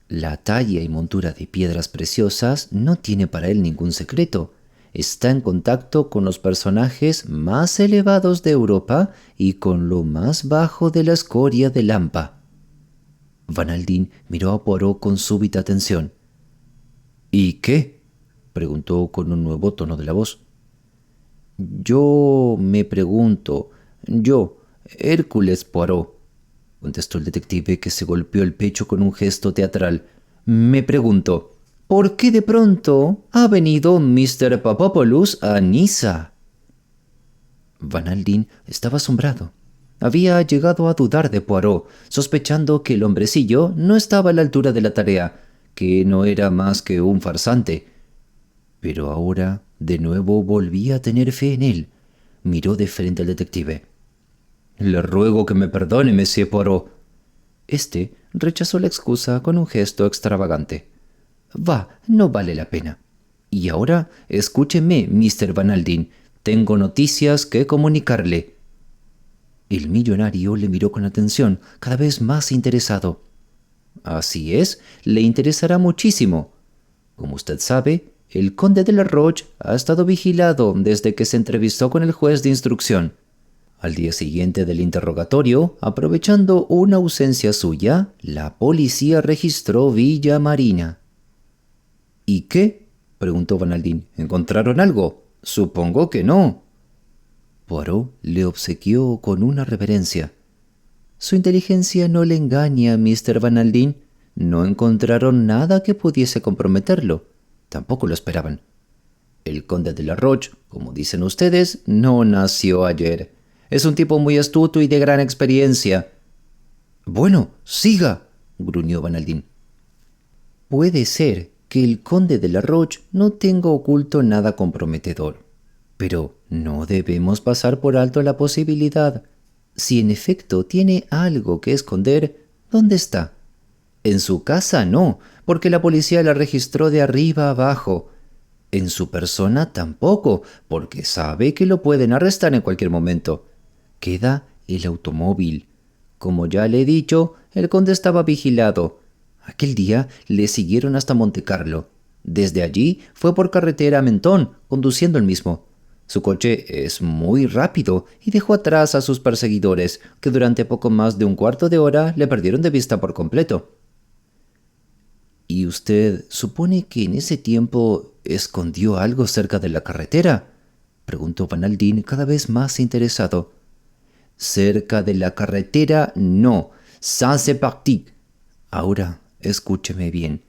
La talla y montura de piedras preciosas no tiene para él ningún secreto. Está en contacto con los personajes más elevados de Europa y con lo más bajo de la escoria de Lampa». Van Aldine miró a Poirot con súbita atención. «¿Y qué?», preguntó con un nuevo tono de la voz. «Yo me pregunto, Hércules Poirot», contestó el detective, que se golpeó el pecho con un gesto teatral, «me pregunto, ¿por qué de pronto ha venido Mr. Papopoulos a Niza?». Van Aldine estaba asombrado. Había llegado a dudar de Poirot, sospechando que el hombrecillo no estaba a la altura de la tarea, que no era más que un farsante. Pero ahora de nuevo volvía a tener fe en él. Miró de frente al detective. «Le ruego que me perdone, Monsieur Poirot». Este rechazó la excusa con un gesto extravagante. «Va, no vale la pena. Y ahora escúcheme, Mr. Van Aldine. Tengo noticias que comunicarle». El millonario le miró con atención, cada vez más interesado. «Así es, le interesará muchísimo. Como usted sabe, el conde de la Roche ha estado vigilado desde que se entrevistó con el juez de instrucción. Al día siguiente del interrogatorio, aprovechando una ausencia suya, la policía registró Villa Marina». «¿Y qué?», preguntó Van Aldine. «¿Encontraron algo?». «Supongo que no». Poirot le obsequió con una reverencia. «Su inteligencia no le engaña, Mr. Van Aldine. No encontraron nada que pudiese comprometerlo. Tampoco lo esperaban. El conde de la Roche, como dicen ustedes, no nació ayer. Es un tipo muy astuto y de gran experiencia». «Bueno, siga», gruñó Van Aldine. «Puede ser que el conde de la Roche no tenga oculto nada comprometedor, pero no debemos pasar por alto la posibilidad. Si en efecto tiene algo que esconder, ¿dónde está? En su casa no, porque la policía la registró de arriba a abajo. En su persona tampoco, porque sabe que lo pueden arrestar en cualquier momento. Queda el automóvil. Como ya le he dicho, el conde estaba vigilado. Aquel día le siguieron hasta Montecarlo. Desde allí fue por carretera a Mentón, conduciendo el mismo. Su coche es muy rápido y dejó atrás a sus perseguidores, que durante poco más de un cuarto de hora le perdieron de vista por completo». «¿Y usted supone que en ese tiempo escondió algo cerca de la carretera?», preguntó Van Aldine, cada vez más interesado. «Cerca de la carretera, no. Ça c'est parti. Ahora, escúcheme bien.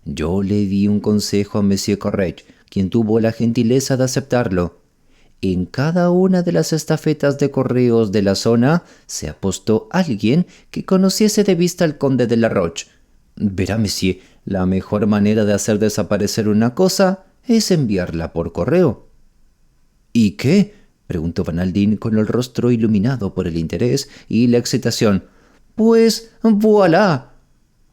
Yo le di un consejo a Monsieur Correge, quien tuvo la gentileza de aceptarlo. En cada una de las estafetas de correos de la zona se apostó alguien que conociese de vista al conde de la Roche. Verá, monsieur, la mejor manera de hacer desaparecer una cosa es enviarla por correo». «¿Y qué?», preguntó Van Aldine con el rostro iluminado por el interés y la excitación. «Pues, voilà».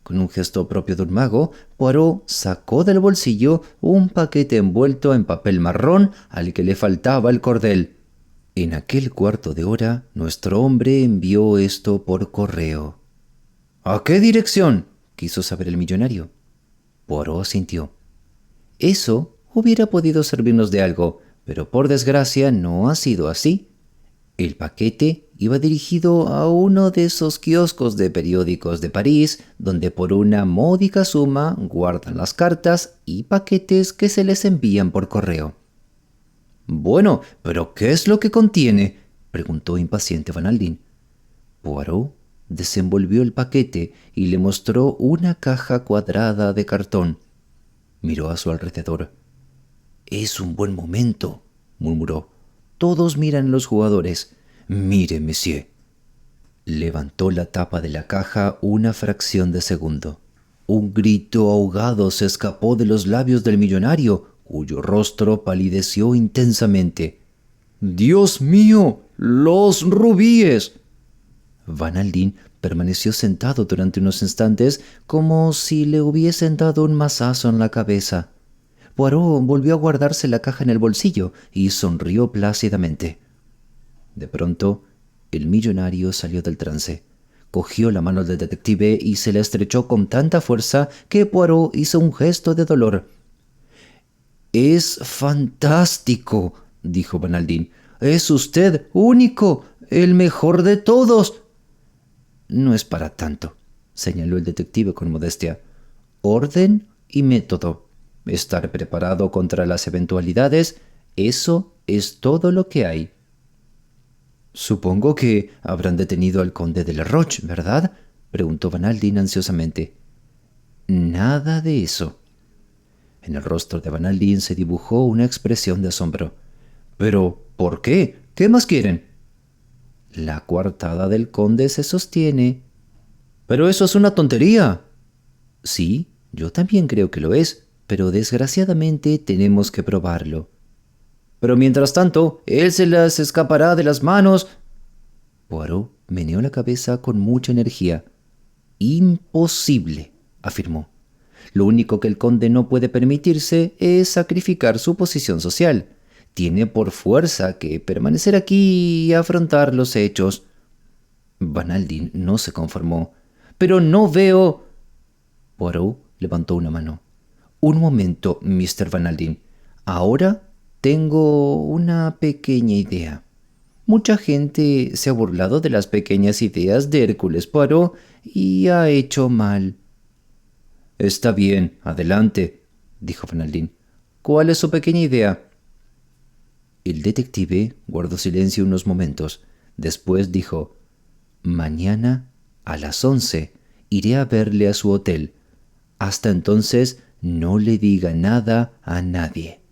Con un gesto propio de un mago, Poirot sacó del bolsillo un paquete envuelto en papel marrón al que le faltaba el cordel. «En aquel cuarto de hora, nuestro hombre envió esto por correo». «¿A qué dirección?», quiso saber el millonario. Poirot asintió. «Eso hubiera podido servirnos de algo, pero por desgracia no ha sido así. El paquete Iba dirigido a uno de esos kioscos de periódicos de París, donde por una módica suma guardan las cartas y paquetes que se les envían por correo. «Bueno, pero ¿qué es lo que contiene?», preguntó impaciente Van Aldín. Poirot desenvolvió el paquete y le mostró una caja cuadrada de cartón. Miró a su alrededor. «Es un buen momento», murmuró. «Todos miran a los jugadores. Mire, monsieur». Levantó la tapa de la caja una fracción de segundo. Un grito ahogado se escapó de los labios del millonario, cuyo rostro palideció intensamente. «¡Dios mío! ¡Los rubíes!». Van Aldín permaneció sentado durante unos instantes como si le hubiesen dado un mazazo en la cabeza. Poirot volvió a guardarse la caja en el bolsillo y sonrió plácidamente. De pronto, el millonario salió del trance. Cogió la mano del detective y se la estrechó con tanta fuerza que Poirot hizo un gesto de dolor. «Es fantástico», dijo Van Aldín. «Es usted único, el mejor de todos». «No es para tanto», señaló el detective con modestia. «Orden y método. Estar preparado contra las eventualidades, eso es todo lo que hay». «Supongo que habrán detenido al conde de la Roche, ¿verdad?», preguntó Van Aldín ansiosamente. «Nada de eso». En el rostro de Van Aldín se dibujó una expresión de asombro. «¿Pero por qué? ¿Qué más quieren?». «La coartada del conde se sostiene». «Pero eso es una tontería». «Sí, yo también creo que lo es, pero desgraciadamente tenemos que probarlo». «Pero mientras tanto, él se las escapará de las manos». Poirot meneó la cabeza con mucha energía. «Imposible», afirmó. «Lo único que el conde no puede permitirse es sacrificar su posición social. Tiene por fuerza que permanecer aquí y afrontar los hechos». Van Aldín no se conformó. «Pero no veo...». Poirot levantó una mano. «Un momento, Mr. Van Aldín. Ahora tengo una pequeña idea. Mucha gente se ha burlado de las pequeñas ideas de Hércules Poirot y ha hecho mal». «Está bien, adelante», dijo Van Aldín. «¿Cuál es su pequeña idea?». El detective guardó silencio unos momentos. Después dijo: «Mañana a las 11 iré a verle a su hotel. Hasta entonces no le diga nada a nadie».